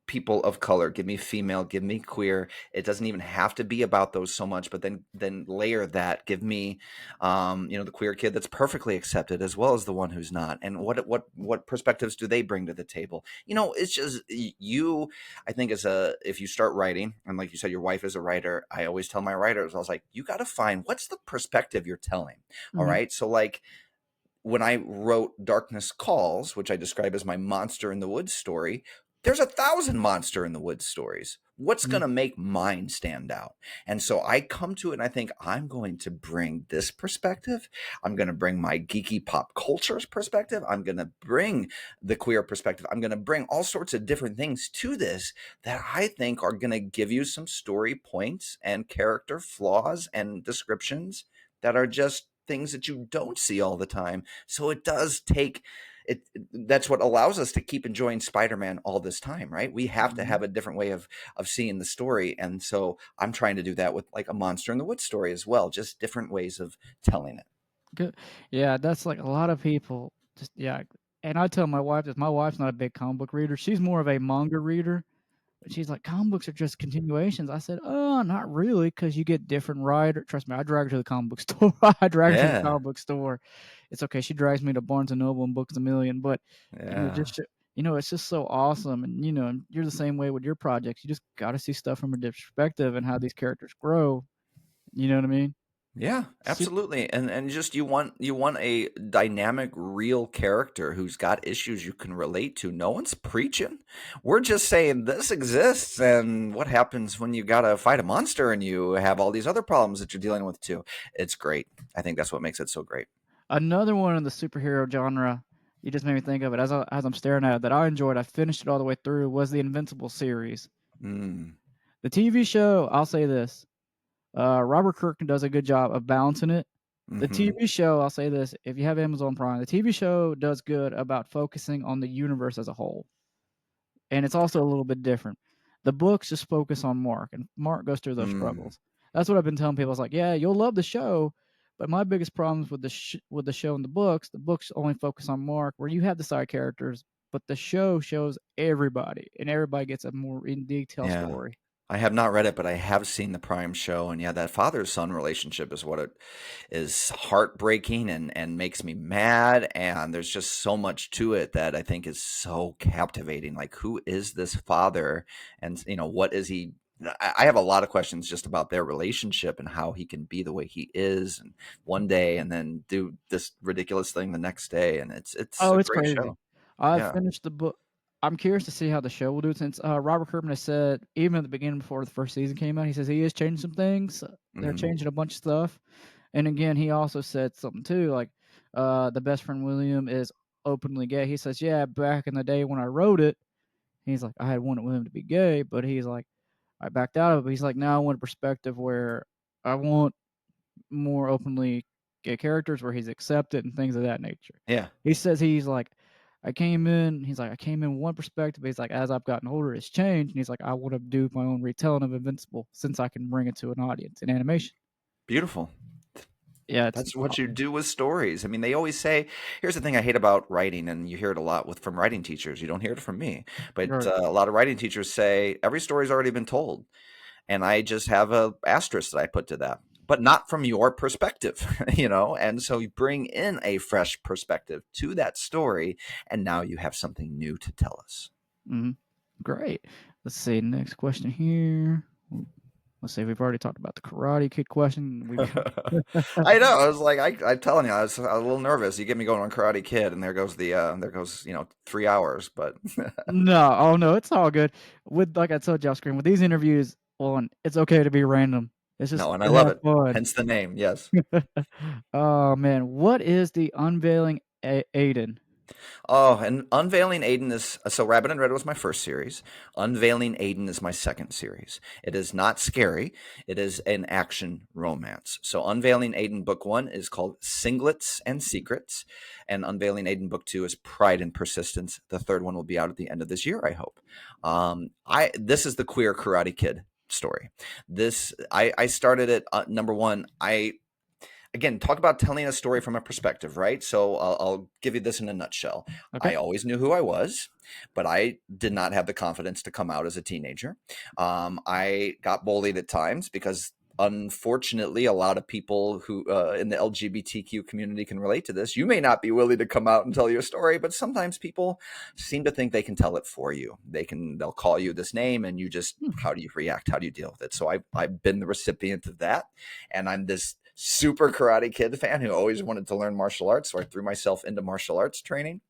Speaker 2: people of color, give me female, give me queer. It doesn't even have to be about those so much, but then layer that. Give me, the queer kid that's perfectly accepted as well as the one who's not. And what perspectives do they bring to the table? It's just you. I think if you start writing, and like you said, your wife is a writer. I always tell my writers, I was like, you got to find what's the perspective you're telling. All
Speaker 1: Mhm,
Speaker 2: right, so like when I wrote Darkness Calls, which I describe as my monster in the woods story, there's 1,000 monster in the woods stories. What's
Speaker 1: mhm,
Speaker 2: going to make mine stand out? And so I come to it and I think I'm going to bring this perspective. I'm going to bring my geeky pop culture's perspective. I'm going to bring the queer perspective. I'm going to bring all sorts of different things to this that I think are going to give you some story points and character flaws and descriptions that are just things that you don't see all the time. So it does take it. That's what allows us to keep enjoying Spider-Man all this time, right? We have to
Speaker 1: mhm.
Speaker 2: have a different way of seeing the story, and so I'm trying to do that with like a Monster in the Woods story as well, just different ways of telling it.
Speaker 1: Good. Yeah, that's like a lot of people just yeah. And I tell my wife this, my wife's not a big comic book reader. She's more of a manga reader. But she's like, comic books are just continuations. I said, oh, not really, because you get different writer. Trust me, I drag her to the comic book store. I drag her to the
Speaker 2: Yeah,
Speaker 1: comic book store. It's okay. She drags me to Barnes and Noble and Books a Million. But
Speaker 2: yeah,
Speaker 1: just it's just so awesome. And and you're the same way with your projects. You just got to see stuff from a different perspective and how these characters grow. You know what I mean?
Speaker 2: yeah,
Speaker 1: Super.
Speaker 2: absolutely. And just you want a dynamic, real character who's got issues you can relate to. No one's preaching. We're just saying this exists, and what happens when you gotta fight a monster and you have all these other problems that you're dealing with too. It's great. I think that's what makes it so great.
Speaker 1: Another one in the superhero genre. You just made me think of it as I'm staring at it that I enjoyed. I finished it all the way through. Was the Invincible series.
Speaker 2: Mm,
Speaker 1: The TV show. I'll say this. Robert Kirkman does a good job of balancing it. The
Speaker 2: mm-hmm.
Speaker 1: TV show, I'll say this, if you have Amazon Prime, the TV show does good about focusing on the universe as a whole. And it's also a little bit different. The books just focus on Mark, and Mark goes through those
Speaker 2: Mm,
Speaker 1: struggles. That's what I've been telling people. It's like, yeah, you'll love the show, but my biggest problems with with the show and the books only focus on Mark, where you have the side characters, but the show shows everybody, and everybody gets a more in detail
Speaker 2: yeah.
Speaker 1: story.
Speaker 2: I have not read it, but I have seen the Prime show, and yeah, that father-son relationship is what it is heartbreaking and makes me mad. And there's just so much to it that I think is so captivating. Like, who is this father, and what is he? I have a lot of questions just about their relationship and how he can be the way he is, and one day and then do this ridiculous thing the next day, and it's
Speaker 1: Oh,
Speaker 2: a
Speaker 1: it's
Speaker 2: great
Speaker 1: crazy.
Speaker 2: show.
Speaker 1: I
Speaker 2: Yeah.
Speaker 1: finished the book. I'm curious to see how the show will do since Robert Kirkman has said, even at the beginning before the first season came out, he says he is changing some things. They're
Speaker 2: Hmm.
Speaker 1: changing a bunch of stuff. And again, he also said something too, like the best friend William is openly gay. He says, yeah, back in the day when I wrote it, he's like, I had wanted William to be gay, but he's like, I backed out of it. But he's like, now I want a perspective where I want more openly gay characters where he's accepted and things of that nature.
Speaker 2: Yeah.
Speaker 1: He says he's like, I came in one perspective. He's like, as I've gotten older, it's changed. And he's like, I want to do my own retelling of Invincible since I can bring it to an audience in animation.
Speaker 2: Beautiful.
Speaker 1: Yeah, it's
Speaker 2: That's what you do with stories. I mean, they always say, here's the thing I hate about writing, and you hear it a lot with from writing teachers. You don't hear it from me, but
Speaker 1: right.
Speaker 2: a lot of writing teachers say every story's already been told, and I just have a asterisk that I put to that, but not from your perspective, you know. And so you bring in a fresh perspective to that story, and now you have something new to tell us.
Speaker 1: Mm-hmm. Great. Let's see. Next question here. Let's see. We've already talked about the Karate Kid question. We
Speaker 2: I know. I was like, I'm telling you, I was a little nervous. You get me going on Karate Kid, and there goes 3 hours. But
Speaker 1: no, oh no, it's all good. With like I told you off screen, with these interviews, one, it's okay to be random. It's just
Speaker 2: no, and I
Speaker 1: to
Speaker 2: love
Speaker 1: have
Speaker 2: it.
Speaker 1: fun.
Speaker 2: Hence the name. Yes.
Speaker 1: Oh man, what is the unveiling Aiden?
Speaker 2: Oh, and Unveiling Aiden is so Rabbit and Red was my first series. Unveiling Aiden is my second series. It is not scary. It is an action romance. So Unveiling Aiden book 1 is called Singlets and Secrets, and Unveiling Aiden book 2 is Pride and Persistence. The third one will be out at the end of this year, I hope. I This is the queer Karate Kid story. I started it number one. I Again, talk about telling a story from a perspective, right? So I'll give you this in a nutshell.
Speaker 1: Okay.
Speaker 2: I always knew who I was, but I did not have the confidence to come out as a teenager. I got bullied at times because, unfortunately, a lot of people who in the LGBTQ community can relate to this. You may not be willing to come out and tell your story, but sometimes people seem to think they can tell it for you. They'll call you this name, and you just,
Speaker 1: Hmm.
Speaker 2: how do you react? How do you deal with it? So I've been the recipient of that, and I'm this super Karate Kid fan who always wanted to learn martial arts. So I threw myself into martial arts training.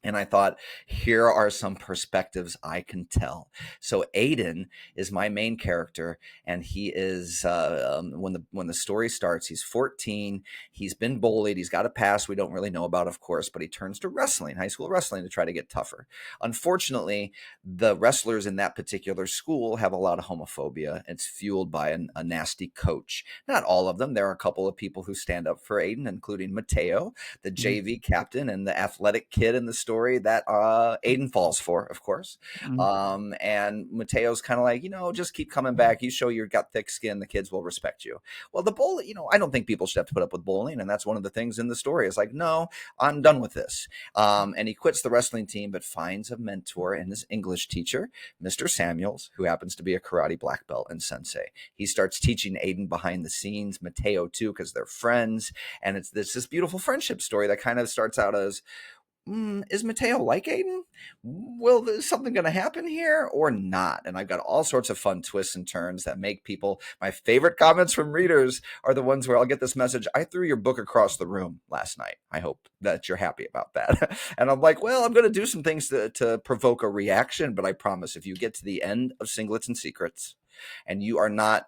Speaker 2: And I thought, here are some perspectives I can tell. So Aiden is my main character, and he is when the story starts, he's 14. He's been bullied. He's got a past we don't really know about, of course, but he turns to wrestling, high school wrestling, to try to get tougher. Unfortunately, the wrestlers in that particular school have a lot of homophobia. It's fueled by a nasty coach. Not all of them. There are a couple of people who stand up for Aiden, including Mateo, the
Speaker 1: Mhm,
Speaker 2: JV captain and the athletic kid in the story that Aiden falls for, of course.
Speaker 1: mhm,
Speaker 2: And Mateo's kind of like, just keep coming back. You show you've got thick skin, the kids will respect you. Well, the bully, I don't think people should have to put up with bullying. And that's one of the things in the story. It's like, no, I'm done with this. And he quits the wrestling team, but finds a mentor in his English teacher, Mr. Samuels, who happens to be a karate black belt and sensei. He starts teaching Aiden behind the scenes, Mateo too, because they're friends. And it's this beautiful friendship story that kind of starts out as, is Mateo like Aiden? Will there's something going to happen here or not? And I've got all sorts of fun twists and turns that make people. My favorite comments from readers are the ones where I'll get this message: I threw your book across the room last night. I hope that you're happy about that. And I'm like, well, I'm going to do some things to provoke a reaction, but I promise if you get to the end of Singlets and Secrets and you are not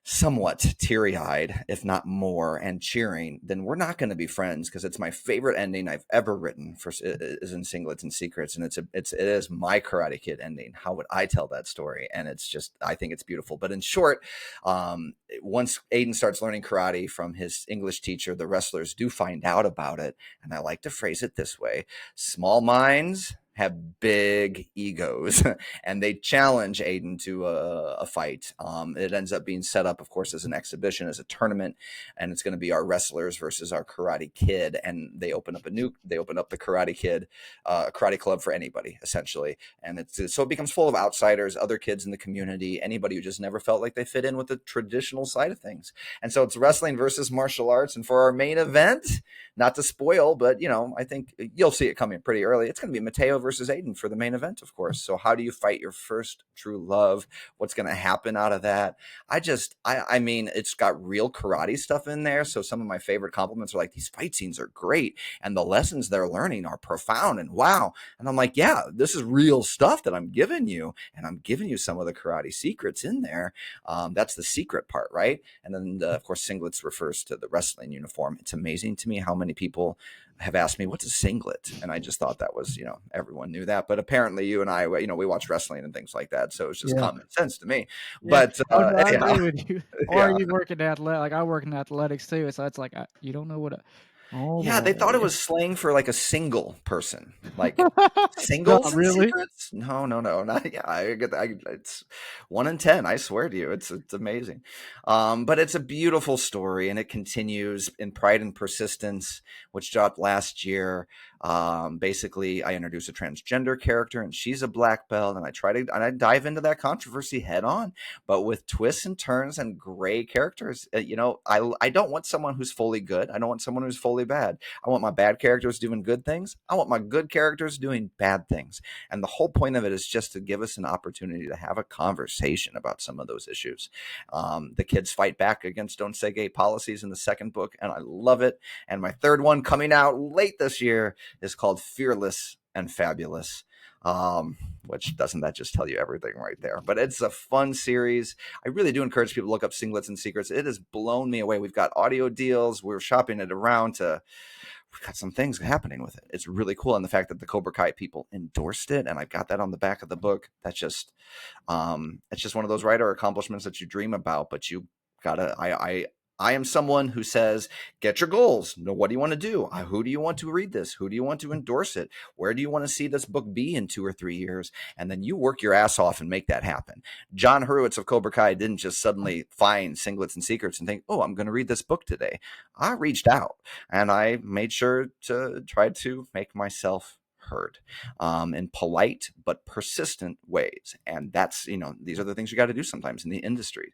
Speaker 2: somewhat teary-eyed, if not more, and cheering, then we're not going to be friends, because it's my favorite ending I've ever written for is in Singlets and Secrets, and it is my Karate Kid ending. How would I tell that story? And it's just, I think it's beautiful. But in short, once Aiden starts learning karate from his English teacher, the wrestlers do find out about it, and I like to phrase it this way: small minds have big egos, and they challenge Aiden to a fight. It ends up being set up, of course, as an exhibition, as a tournament, and it's going to be our wrestlers versus our Karate Kid. And they open up the Karate Kid, Karate Club for anybody, essentially. And so it becomes full of outsiders, other kids in the community, anybody who just never felt like they fit in with the traditional side of things. And so it's wrestling versus martial arts. And for our main event, not to spoil, but I think you'll see it coming pretty early. It's going to be Mateo versus Aiden for the main event, of course. So how do you fight your first true love? What's going to happen out of that? I mean, it's got real karate stuff in there. So some of my favorite compliments are like, these fight scenes are great. And the lessons they're learning are profound and wow. And I'm like, yeah, this is real stuff that I'm giving you. And I'm giving you some of the karate secrets in there. That's the secret part, right? And then, of course, singlets refers to the wrestling uniform. It's amazing to me how many people have asked me, what's a singlet? And I just thought that was, everyone knew that. But apparently you and I, we watch wrestling and things like that. So it's just
Speaker 1: Yeah.
Speaker 2: common sense to me.
Speaker 1: Yeah.
Speaker 2: But
Speaker 1: Oh, no, I
Speaker 2: yeah,
Speaker 1: agree with you. Or
Speaker 2: yeah.
Speaker 1: you work in like I work in athletics too, so it's like you don't know what a oh
Speaker 2: Yeah, they thought it
Speaker 1: boy.
Speaker 2: was slang for like a single person, like
Speaker 1: Not
Speaker 2: singles and
Speaker 1: really.
Speaker 2: secrets. No, no, no, not yeah. I get that. It's 1 in 10. I swear to you, it's amazing. But it's a beautiful story, and it continues in Pride and Persistence, which dropped last year. Basically, I introduce a transgender character, and she's a black belt, and I dive into that controversy head on, but with twists and turns and gray characters. I don't want someone who's fully good. I don't want someone who's fully bad. I want my bad characters doing good things. I want my good characters doing bad things. And the whole point of it is just to give us an opportunity to have a conversation about some of those issues. The kids fight back against Don't Say Gay policies in the second book, and I love it. And my third one coming out late this year is called Fearless and Fabulous. Which doesn't that just tell you everything right there? But it's a fun series. I really do encourage people to look up Singlets and Secrets. It has blown me away. We've got audio we're shopping it around we've got some things happening with it. It's really cool. And the fact that the Cobra Kai people endorsed it, and I've got that on the back of the book, it's just one of those writer accomplishments that you dream about, but you gotta, I am someone who says, get your goals. Know what do you want to do? Who do you want to read this? Who do you want to endorse it? Where do you want to see this book be in 2 or 3 years? And then you work your ass off and make that happen. John Hurwitz of Cobra Kai didn't just suddenly find Singlets and Secrets and think, oh, I'm going to read this book today. I reached out and I made sure to try to make myself heard in polite but persistent ways. And that's, these are the things you got to do sometimes in the industry.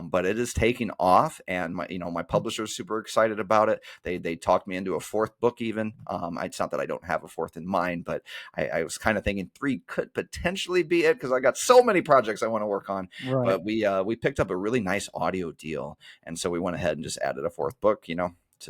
Speaker 2: But it is taking off, and my publisher is super excited about it. They talked me into a 4th book even. It's not that I don't have a 4th in mind, but I was kind of thinking 3 could potentially be it because I got so many projects I want to work on.
Speaker 1: Right.
Speaker 2: But we picked up a really nice audio deal, and so we went ahead and just added a 4th book, to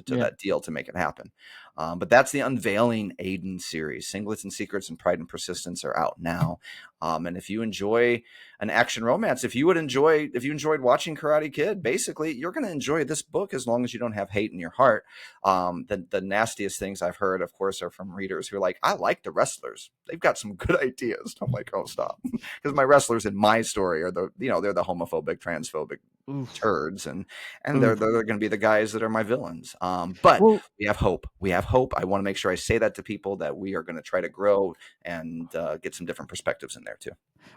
Speaker 1: Yeah.
Speaker 2: that deal to make it happen. But that's the Unveiling Aiden series. Singlets and Secrets and Pride and Persistence are out now. And if you enjoy an action romance, if you enjoyed watching Karate Kid, basically you're going to enjoy this book as long as you don't have hate in your heart. The nastiest things I've heard, of course, are from readers who are like, I like the wrestlers. They've got some good ideas. I'm like, oh, stop. Because my wrestlers in my story are they're the homophobic, transphobic
Speaker 1: Oof.
Speaker 2: turds, and they're
Speaker 1: Oof.
Speaker 2: going to be the guys that are my villains. But
Speaker 1: Well,
Speaker 2: we have hope. We have hope. I want to make sure I say that to people, that we are going to try to grow and get some different perspectives in there too.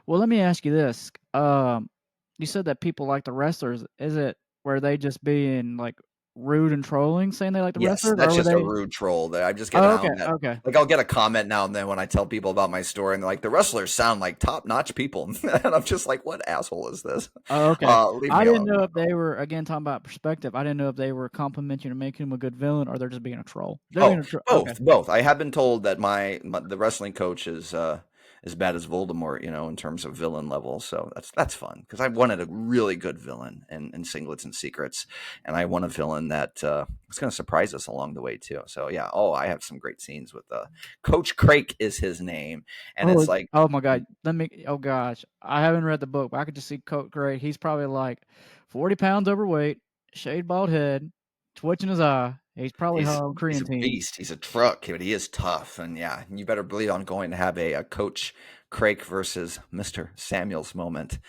Speaker 1: well, let me ask you this. You said that people like the wrestlers. Is it were they just being like rude and trolling, saying they like the
Speaker 2: Yes,
Speaker 1: wrestlers,
Speaker 2: that's
Speaker 1: or were
Speaker 2: just a
Speaker 1: they?
Speaker 2: rude troll that I just get
Speaker 1: Oh, okay,
Speaker 2: hound that.
Speaker 1: okay.
Speaker 2: Like I'll get a comment now and then when I tell people about my story, and they're like, "The wrestlers sound like top-notch people," and I'm just like, "What asshole is this?
Speaker 1: Oh, okay.
Speaker 2: Leave
Speaker 1: I
Speaker 2: me
Speaker 1: didn't
Speaker 2: alone."
Speaker 1: know if they were again talking about perspective. I didn't know if they were complimenting or making him a good villain, or they're just being a troll. They're being
Speaker 2: Oh,
Speaker 1: a troll. Okay.
Speaker 2: both. I have been told that the wrestling coach is as bad as Voldemort, in terms of villain level. So that's fun because I wanted a really good villain in Singlets and Secrets, and I want a villain that is going to surprise us along the way too. So yeah, I have some great scenes with Coach Crake is his name, and
Speaker 1: Oh,
Speaker 2: it's like
Speaker 1: oh my God. Oh gosh. I haven't read the book, but I could just see Coach Gray. He's probably like 40 pounds overweight, shaved bald head, twitching his eye. He's probably high on
Speaker 2: he's a
Speaker 1: creatine.
Speaker 2: beast. He's a truck, but he is tough, and yeah, you better believe I'm going to have a Coach Crake versus Mr. Samuels moment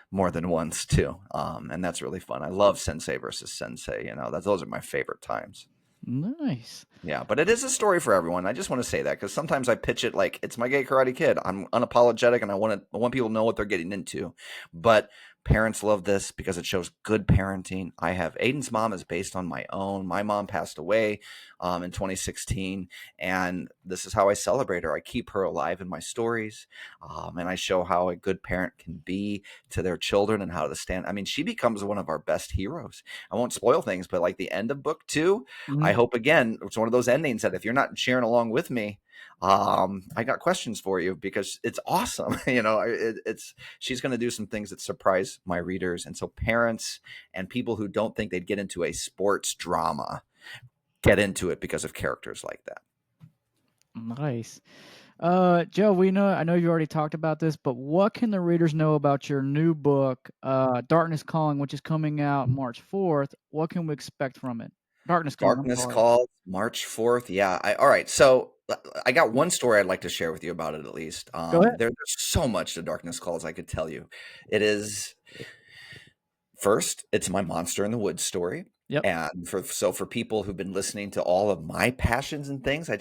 Speaker 2: more than once too. And that's really fun. I love Sensei versus Sensei. Those are my favorite times.
Speaker 1: Nice.
Speaker 2: Yeah, but it is a story for everyone. I just want to say that because sometimes I pitch it like it's my gay Karate Kid. I'm unapologetic, and I want people to know what they're getting into. But parents love this because it shows good parenting. I have Aiden's mom is based on my own. My mom passed away in 2016, and this is how I celebrate her. I keep her alive in my stories, and I show how a good parent can be to their children and how to stand. I mean, she becomes one of our best heroes. I won't spoil things, but like the end of book 2. I
Speaker 1: Mhm.
Speaker 2: hope again, it's one of those endings that if you're not cheering along with me, I got questions for you because it's awesome. It's she's going to do some things that surprise my readers, and so parents and people who don't think they'd get into a sports drama get into it because of characters like that.
Speaker 1: Nice. Joe, I know you already talked about this, but what can the readers know about your new book, Darkness Calling, which is coming out March 4th? What can we expect from it? Darkness Calling, I'm
Speaker 2: Darkness
Speaker 1: sorry.
Speaker 2: Calls, March 4th. Yeah. All right. So I got one story I'd like to share with you about it at least.
Speaker 1: Go ahead.
Speaker 2: There's so much to Darkness Calls I could tell you. It is First, it's my Monster in the Woods story.
Speaker 1: Yep.
Speaker 2: And for people who've been listening to all of my passions and things, I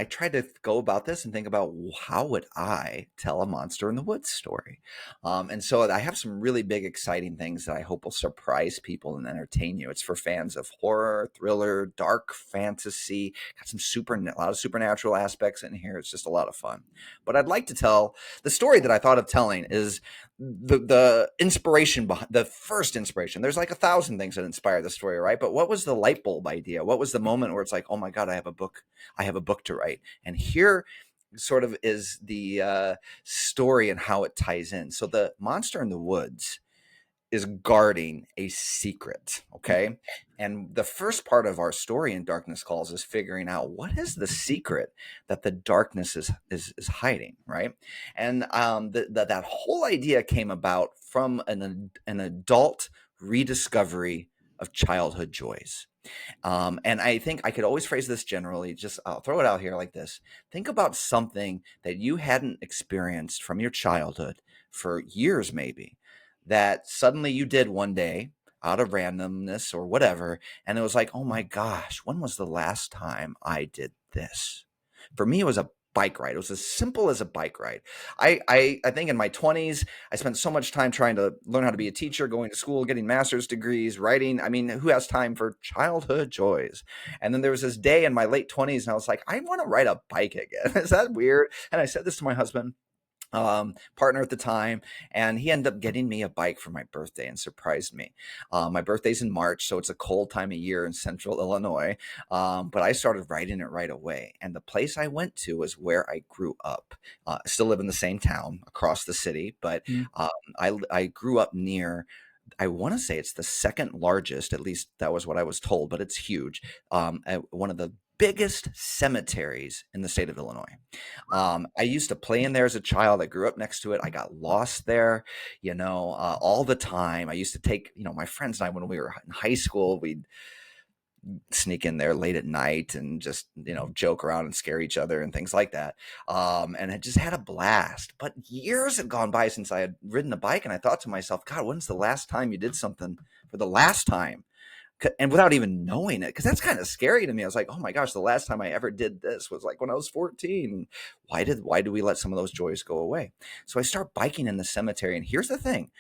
Speaker 2: tried to go about this and think about how would I tell a Monster in the Woods story. And so I have some really big, exciting things that I hope will surprise people and entertain you. It's for fans of horror, thriller, dark fantasy. Got a lot of supernatural aspects in here. It's just a lot of fun. But I'd like to tell the story that I thought of telling is the inspiration behind the first inspiration. There's like 1,000 things that inspire the story, right? But what was the light bulb idea? What was the moment where it's like, oh my God, I have a book to write? And here sort of is the story and how it ties in. So the Monster in the Woods is guarding a secret, okay? And the first part of our story in Darkness Calls is figuring out what is the secret that the darkness is hiding, right? And that whole idea came about from an adult rediscovery of childhood joys. And I think I could always phrase this generally, just I'll throw it out here like this. Think about something that you hadn't experienced from your childhood for years, maybe, that suddenly you did one day out of randomness or whatever. And it was like, oh my gosh, when was the last time I did this? For me, it was a bike ride. It was as simple as a bike ride. I think in my 20s, I spent so much time trying to learn how to be a teacher, going to school, getting master's degrees, writing. I mean, who has time for childhood joys? And then there was this day in my late 20s, and I was like, I want to ride a bike again. Is that weird? And I said this to my husband, partner at the time, and he ended up getting me a bike for my birthday and surprised me. My birthday's in March, so it's a cold time of year in central Illinois, but I started riding it right away. And the place I went to was where I grew up. I still live in the same town across the city, but
Speaker 1: Mm.
Speaker 2: um, I grew up near, I want to say it's the second largest, at least that was what I was told, but it's huge. One of the biggest cemeteries in the state of Illinois. I used to play in there as a child. I grew up next to it. I got lost there, all the time. I used to take, my friends and I, when we were in high school, we'd sneak in there late at night and just, joke around and scare each other and things like that. And I just had a blast. But years had gone by since I had ridden a bike. And I thought to myself, God, when's the last time you did something for the last time? And without even knowing it, because that's kind of scary to me. I was like, oh my gosh, the last time I ever did this was like when I was 14. Why do we let some of those joys go away? So I start biking in the cemetery, and here's the thing.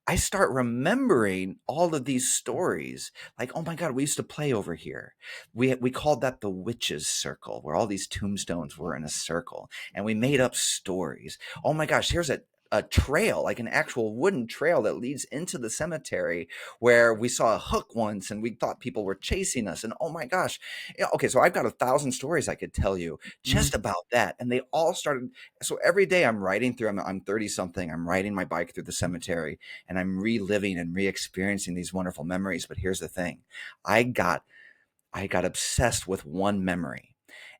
Speaker 2: I start remembering all of these stories. Like, oh my God, we used to play over here. We called that the witch's circle, where all these tombstones were in a circle, and we made up stories. Oh my gosh, here's a trail, like an actual wooden trail that leads into the cemetery, where we saw a hook once and we thought people were chasing us. And oh my gosh. Yeah, okay, so I've got 1,000 stories I could tell you
Speaker 1: Mhm.
Speaker 2: just about that. And they all started. So every day I'm riding through, I'm 30 something, I'm riding my bike through the cemetery, and I'm reliving and re-experiencing these wonderful memories. But here's the thing. I got I got obsessed with one memory.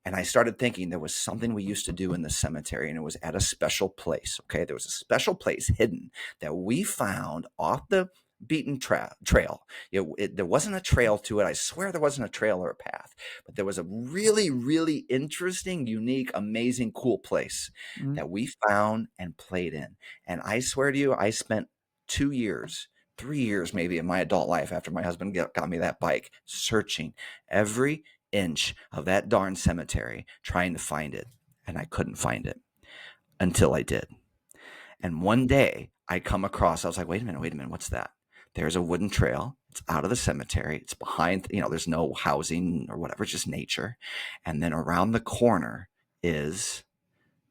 Speaker 2: And I started thinking there was something we used to do in the cemetery, and it was at a special place. Okay. There was a special place hidden that we found off the beaten trail. There wasn't a trail to it. I swear there wasn't a trail or a path, but there was a really, really interesting, unique, amazing, cool place
Speaker 1: Mhm.
Speaker 2: that we found and played in. And I swear to you, I spent 2 years, 3 years maybe in my adult life after my husband got me that bike, searching every inch of that darn cemetery trying to find it. And I couldn't find it until I did. And one day I come across, I was like, wait a minute, what's that? There's a wooden trail. It's out of the cemetery. It's behind, there's no housing or whatever, it's just nature. And then around the corner is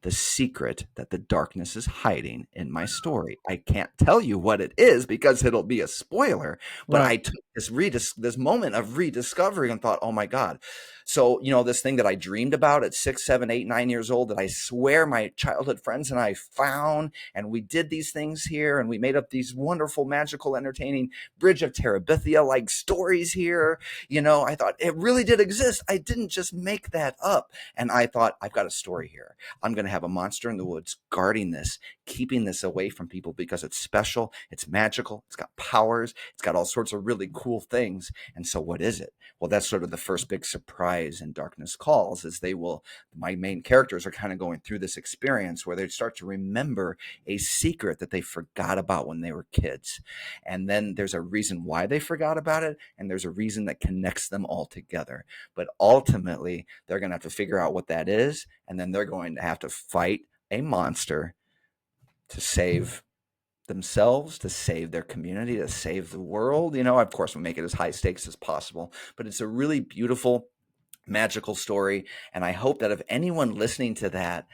Speaker 2: the secret that the darkness is hiding in my story. I can't tell you what it is because it'll be a spoiler, but
Speaker 1: Right.
Speaker 2: I took this moment of rediscovery and thought, oh my God. So, this thing that I dreamed about at 6, 7, 8, 9 years old that I swear my childhood friends and I found, and we did these things here and we made up these wonderful, magical, entertaining Bridge of Terabithia like stories here. I thought it really did exist. I didn't just make that up. And I thought, I've got a story here. I'm going to have a monster in the woods guarding this, keeping this away from people because it's special, it's magical, it's got powers, it's got all sorts of really cool things. And so what is it? Well, that's sort of the first big surprise in Darkness Calls is my main characters are kind of going through this experience where they start to remember a secret that they forgot about when they were kids. And then there's a reason why they forgot about it, and there's a reason that connects them all together. But ultimately, they're going to have to figure out what that is, and then they're going to have to fight a monster to save themselves, to save their community, to save the world. Of course, we make it as high stakes as possible, but it's a really beautiful, magical story. And I hope that if anyone listening to that,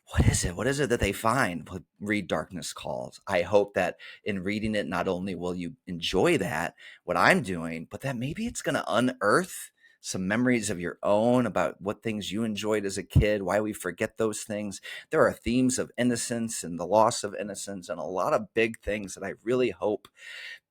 Speaker 2: what is it? What is it that they find? Read Darkness Calls. I hope that in reading it, not only will you enjoy that, what I'm doing, but that maybe it's going to unearth some memories of your own about what things you enjoyed as a kid, why we forget those things. There are themes of innocence and the loss of innocence and a lot of big things that I really hope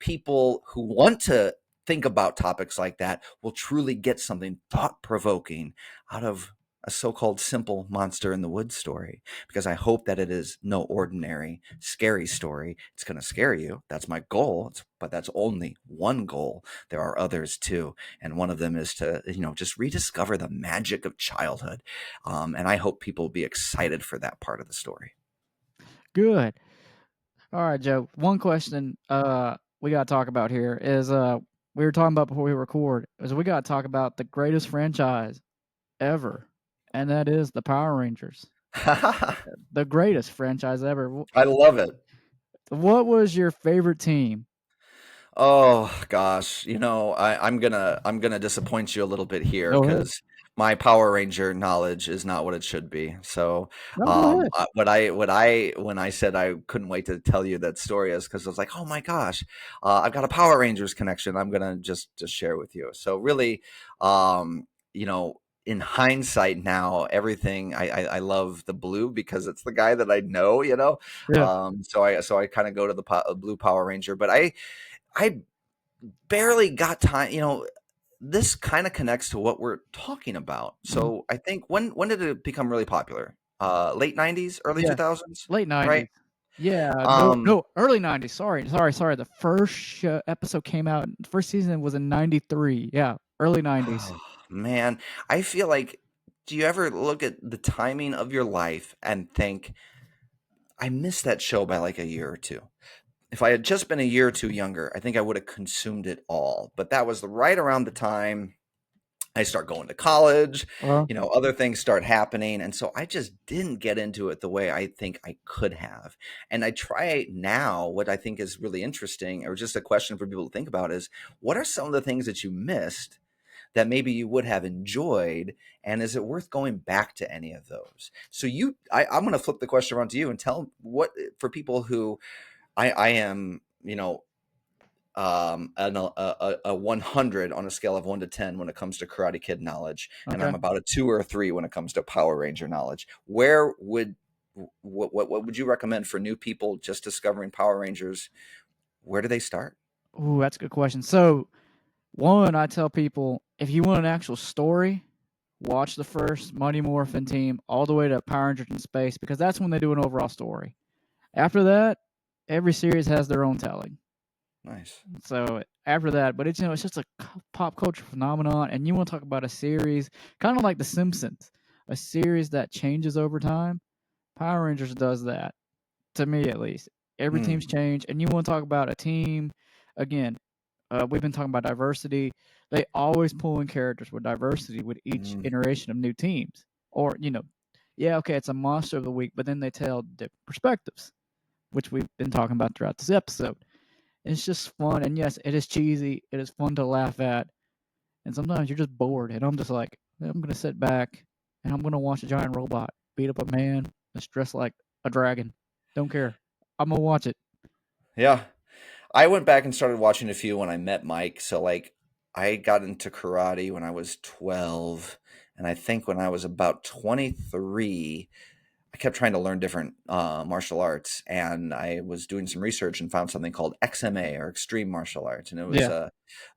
Speaker 2: people who want to think about topics like that will truly get something thought-provoking out of a so-called simple monster in the woods story, because I hope that it is no ordinary scary story. It's going to scare you. That's my goal, but that's only one goal. There are others too, and one of them is to just rediscover the magic of childhood, and I hope people will be excited for that part of the story.
Speaker 1: Good. All right, Joe. One question we got to talk about here is we were talking about before we record is we got to talk about the greatest franchise ever, and that is the Power Rangers. The greatest franchise ever.
Speaker 2: I love it.
Speaker 1: What was your favorite team?
Speaker 2: Oh gosh, I'm gonna disappoint you a little bit here
Speaker 1: Go ahead.
Speaker 2: because my Power Ranger knowledge is not what it should be. So,
Speaker 1: No, go ahead.
Speaker 2: when I said I couldn't wait to tell you that story is because I was like, oh my gosh, I've got a Power Rangers connection. I'm gonna just share with you. So really, in hindsight now, everything I love the blue because it's the guy that I know.
Speaker 1: Yeah.
Speaker 2: So I kind of go to the blue Power Ranger, but I barely got time. This kind of connects to what we're talking about.
Speaker 1: Mhm.
Speaker 2: So I think when did it become really popular? Late 90s, early
Speaker 1: Yeah.
Speaker 2: 2000s,
Speaker 1: Late
Speaker 2: right?
Speaker 1: 90s. Yeah. No,
Speaker 2: Um,
Speaker 1: no, early 90s. Sorry. The first episode came out, first season was in 93. Yeah. Early 90s.
Speaker 2: oh, man, I feel like, do you ever look at the timing of your life and think, I missed that show by like a year or two? If I had just been a year or two younger, I think I would have consumed it all. But that was right around the time I start going to college,
Speaker 1: Uh,
Speaker 2: other things start happening. And so I just didn't get into it the way I think I could have. And I try now, what I think is really interesting, or just a question for people to think about is, what are some of the things that you missed that maybe you would have enjoyed? And is it worth going back to any of those? So I'm going to flip the question around to you and tell what, for people who I am, a 100 on a scale of 1 to 10 when it comes to Karate Kid knowledge, and
Speaker 1: okay.
Speaker 2: I'm about a 2 or a 3 when it comes to Power Ranger knowledge. Where would what would you recommend for new people just discovering Power Rangers? Where do they start?
Speaker 1: Ooh, that's a good question. So, one, I tell people if you want an actual story, watch the first Mighty Morphin team all the way to Power Rangers in Space because that's when they do an overall story. After that, every series has their own telling.
Speaker 2: Nice.
Speaker 1: So after that, but it's just a pop culture phenomenon, and you want to talk about a series kind of like The Simpsons, a series that changes over time. Power Rangers does that to me at least. Every team's
Speaker 2: Mm,
Speaker 1: changed, and you want to talk about a team again. We've been talking about diversity. They always pull in characters with diversity with each
Speaker 2: mm,
Speaker 1: iteration of new teams. Or, yeah, okay, it's a monster of the week, but then they tell different perspectives, which we've been talking about throughout this episode. It's just fun, and yes, it is cheesy. It is fun to laugh at, and sometimes you're just bored, and I'm just like, I'm gonna sit back and I'm gonna watch a giant robot beat up a man that's dressed like a dragon. Don't care. I'm gonna watch it.
Speaker 2: yeah. I went back and started watching a few when I met Mike. So like I got into karate when I was 12, and I think when I was about 23, I kept trying to learn different martial arts, and I was doing some research and found something called XMA, or Extreme Martial Arts, and it was
Speaker 1: Yeah,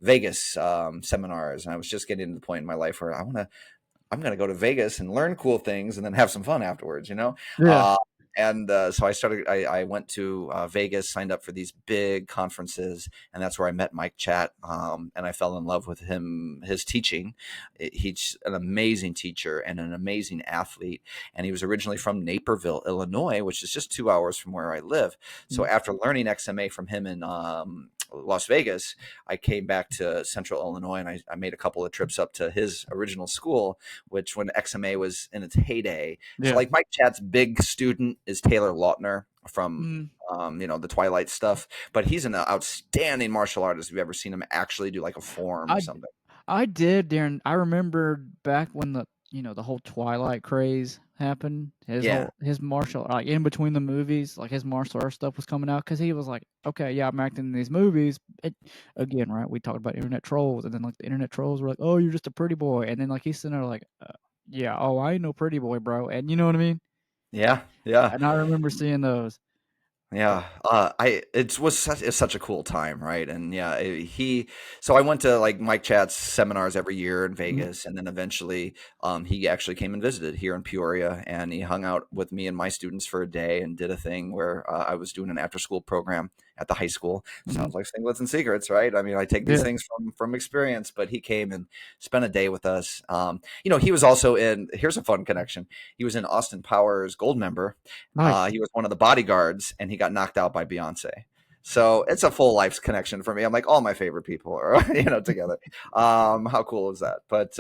Speaker 2: Vegas seminars. And I was just getting to the point in my life where I'm going to go to Vegas and learn cool things and then have some fun afterwards, you know?
Speaker 1: yeah.
Speaker 2: Uh, so I went to Vegas, signed up for these big conferences, and that's where I met Mike Chat. And I fell in love with his teaching. He's an amazing teacher and an amazing athlete. And he was originally from Naperville, Illinois, which is just 2 hours from where I live. So
Speaker 1: Mm,
Speaker 2: after learning XMA from him in Las Vegas, I came back to Central Illinois, and I made a couple of trips up to his original school, which when XMA was in its heyday. So
Speaker 1: yeah.
Speaker 2: like Mike Chat's big student is Taylor Lautner from
Speaker 1: Mm,
Speaker 2: the Twilight stuff, but he's an outstanding martial artist. Have you ever seen him actually do like a form or
Speaker 1: I
Speaker 2: something?
Speaker 1: I did during I remember back when the whole Twilight craze happened.
Speaker 2: Yeah.
Speaker 1: His martial like in between the movies, like his martial arts stuff was coming out because he was like, okay, yeah, I'm acting in these movies. Again, right? We talked about internet trolls, and then like the internet trolls were like, oh, you're just a pretty boy, and then like he's sitting there like, yeah, oh, I ain't no pretty boy, bro, and you know what I mean?
Speaker 2: Yeah. Yeah.
Speaker 1: And I remember seeing those. But
Speaker 2: Yeah, it's such a cool time, right? And yeah, so I went to like Mike Chat's seminars every year in
Speaker 1: mm,
Speaker 2: Vegas, and then eventually, he actually came and visited here in Peoria, and he hung out with me and my students for a day and did a thing where I was doing an after school program at the high school.
Speaker 1: mhm,
Speaker 2: Sounds like Singlets and Secrets, right? I mean, I take these
Speaker 1: yeah,
Speaker 2: things from experience, but he came and spent a day with us. He was also in. Here's a fun connection. He was in Austin Powers Gold Member.
Speaker 1: nice.
Speaker 2: He was one of the bodyguards, and he got knocked out by Beyonce. So it's a full life's connection for me. I'm like, all my favorite people are together. How cool is that? But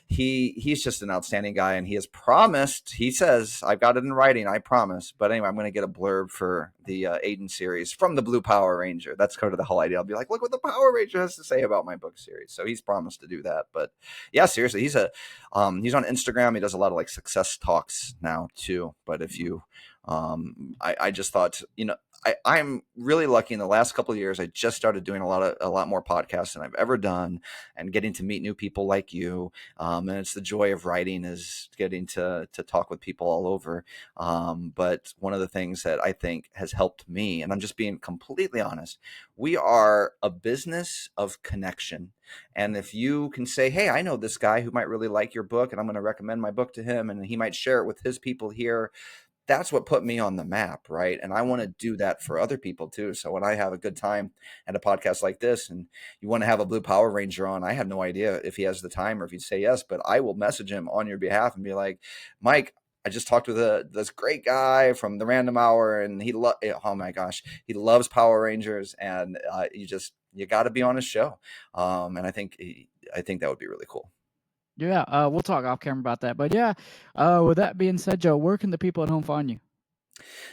Speaker 2: he's just an outstanding guy, and he has promised. He says, "I've got it in writing. I promise." But anyway, I'm going to get a blurb for the Aiden series from the Blue Power Ranger. That's kind of the whole idea. I'll be like, "Look what the Power Ranger has to say about my book series." So he's promised to do that. But yeah, seriously, he's on Instagram. He does a lot of like success talks now too. But if you I just thought, I'm really lucky in the last couple of years. I just started doing a lot more podcasts than I've ever done, and getting to meet new people like you. And it's the joy of writing, is getting to talk with people all over. But one of the things that I think has helped me, and I'm just being completely honest, we are a business of connection. And if you can say, hey, I know this guy who might really like your book, and I'm going to recommend my book to him, and he might share it with his people here, that's what put me on the map, right? And I want to do that for other people too. So when I have a good time at a podcast like this, and you want to have a Blue Power Ranger on, I have no idea if he has the time or if he'd say yes, but I will message him on your behalf and be like, Mike, I just talked with this great guy from the Random Hour, and oh my gosh, he loves Power Rangers, and you got to be on his show, and I think that would be really cool.
Speaker 1: Yeah, we'll talk off camera about that. But yeah, with that being said, Joe, where can the people at home find you?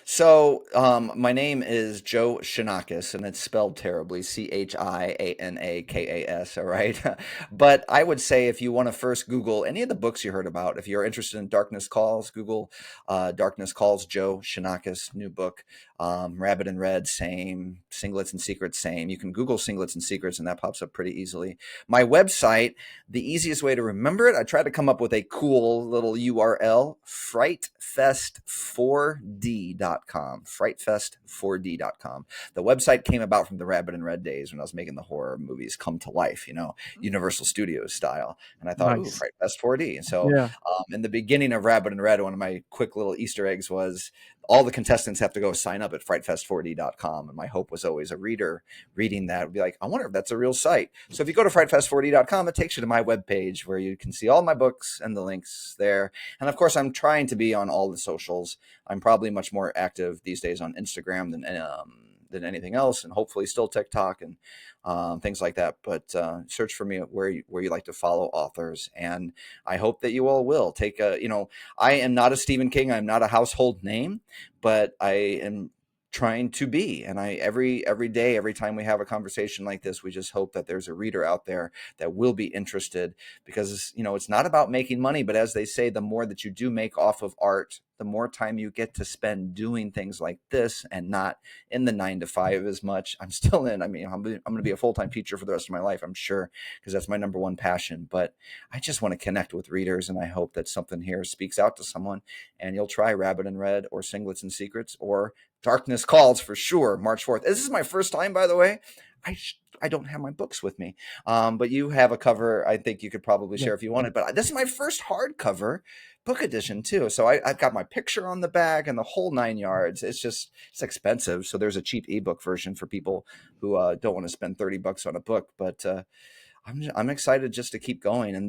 Speaker 2: So, my name is Joe Chianakas, and it's spelled terribly, Chianakas. All right, but I would say if you want to first Google any of the books you heard about, if you're interested in Darkness Calls, Google Darkness Calls Joe Chianakas, new book. Rabbit and Red, same. Singlets and Secrets, same. You can Google Singlets and Secrets, and that pops up pretty easily. My website, the easiest way to remember it, I tried to come up with a cool little URL, frightfest4d.com. Frightfest4d.com. The website came about from the Rabbit and Red days when I was making the horror movies come to life, Universal Studios style. And I thought, ooh,
Speaker 1: Nice.
Speaker 2: Fright Fest 4D. And so
Speaker 1: Yeah.
Speaker 2: in the beginning of Rabbit and Red, one of my quick little Easter eggs was all the contestants have to go sign up at frightfest4d.com. And my hope was always a reader reading that would be like, I wonder if that's a real site. So if you go to frightfest4d.com, it takes you to my webpage where you can see all my books and the links there. And of course, I'm trying to be on all the socials. I'm probably much more active these days on Instagram than anything else, and hopefully still TikTok and things like that. But search for me where you like to follow authors, and I hope that you all will take I am not a Stephen King. I'm not a household name, but I am trying to be. And I every day, every time we have a conversation like this, we just hope that there's a reader out there that will be interested, because it's not about making money, but as they say, the more that you do make off of art, the more time you get to spend doing things like this and not in the 9 to 5 as much. I'm still in. I mean, I'm going to be a full-time teacher for the rest of my life, I'm sure, because that's my number one passion. But I just want to connect with readers, and I hope that something here speaks out to someone, and you'll try Rabbit and Red or Singlets and Secrets or Darkness Calls for sure, March 4th. This is my first time, by the way. I don't have my books with me, but you have a cover. I think you could probably
Speaker 1: Yeah.
Speaker 2: share if you wanted. But this is my first hardcover book edition too, so I've got my picture on the back and the whole 9 yards. It's expensive, so there's a cheap ebook version for people who don't want to spend $30 on a book. But I'm excited just to keep going. And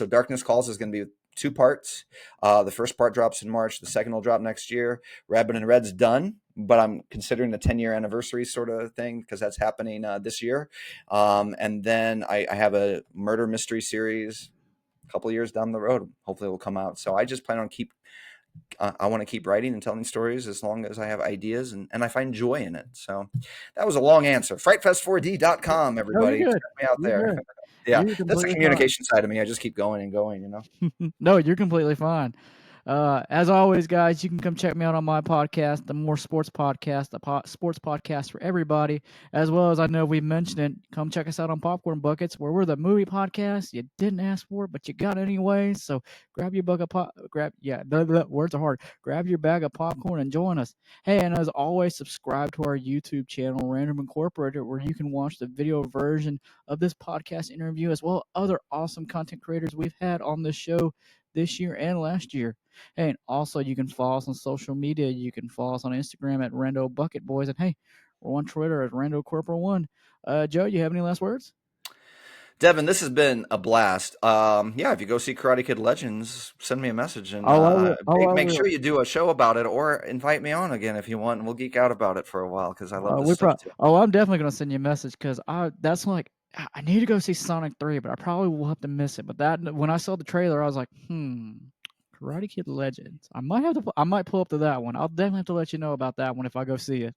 Speaker 2: Darkness Calls is going to be 2 parts. The first part drops in March. The second will drop next year. Rabbit and Red's done, but I'm considering the 10-year anniversary sort of thing because that's happening this year. And then I have a murder mystery series a couple of years down the road. Hopefully it will come out. So I just plan on I want to keep writing and telling stories as long as I have ideas and I find joy in it. So that was a long answer. FrightFest4D.com,
Speaker 1: No, you're
Speaker 2: everybody. Check
Speaker 1: good.
Speaker 2: me out
Speaker 1: You're
Speaker 2: there.
Speaker 1: good.
Speaker 2: Yeah,
Speaker 1: You're
Speaker 2: that's the
Speaker 1: completely fine.
Speaker 2: communication side of me. I just keep going and going.
Speaker 1: No, you're completely fine. As always, guys, you can come check me out on my podcast, the More Sports Podcast, sports podcast for everybody. As well as I know we mentioned it, come check us out on Popcorn Buckets, where we're the movie podcast. You didn't ask for it, but you got it anyway. So grab your bucket pop, words are hard. Grab your bag of popcorn and join us. Hey, and as always, subscribe to our YouTube channel, Random Incorporated, where you can watch the video version of this podcast interview, as well as other awesome content creators we've had on this show this year and last year. Hey, and also you can follow us on social media. You can follow us on Instagram at Rando Bucket Boys, and hey, we're on Twitter at Rando Corporal One. Joe, you have any last words?
Speaker 2: Devin, this has been a blast. Yeah, if you go see Karate Kid Legends, send me a message and
Speaker 1: Oh, I will. Oh, I
Speaker 2: make sure
Speaker 1: will.
Speaker 2: you do a show about it or invite me on again if you want, and we'll geek out about it for a while because I love this stuff too.
Speaker 1: I'm definitely gonna send you a message because that's like I need to go see Sonic 3, but I probably will have to miss it. But that when I saw the trailer, I was like, Karate Kid Legends. I might pull up to that one. I'll definitely have to let you know about that one if I go see it.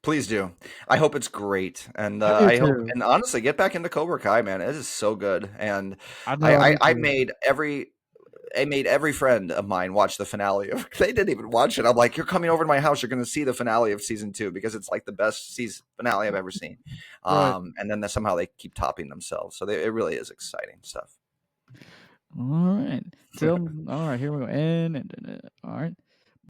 Speaker 2: Please do. I hope it's great, and
Speaker 1: I do
Speaker 2: I hope,
Speaker 1: too.
Speaker 2: and honestly, get back into Cobra Kai, man. It is so good, and
Speaker 1: I know I need
Speaker 2: I
Speaker 1: to.
Speaker 2: made every friend of mine watch the finale of. They didn't even watch it. I'm like, you're coming over to my house. You're going to see the finale of season 2 because it's like the best season finale I've ever seen.
Speaker 1: Right.
Speaker 2: And then somehow they keep topping themselves. So it really is exciting stuff.
Speaker 1: All right. All right. Here we go. And all right.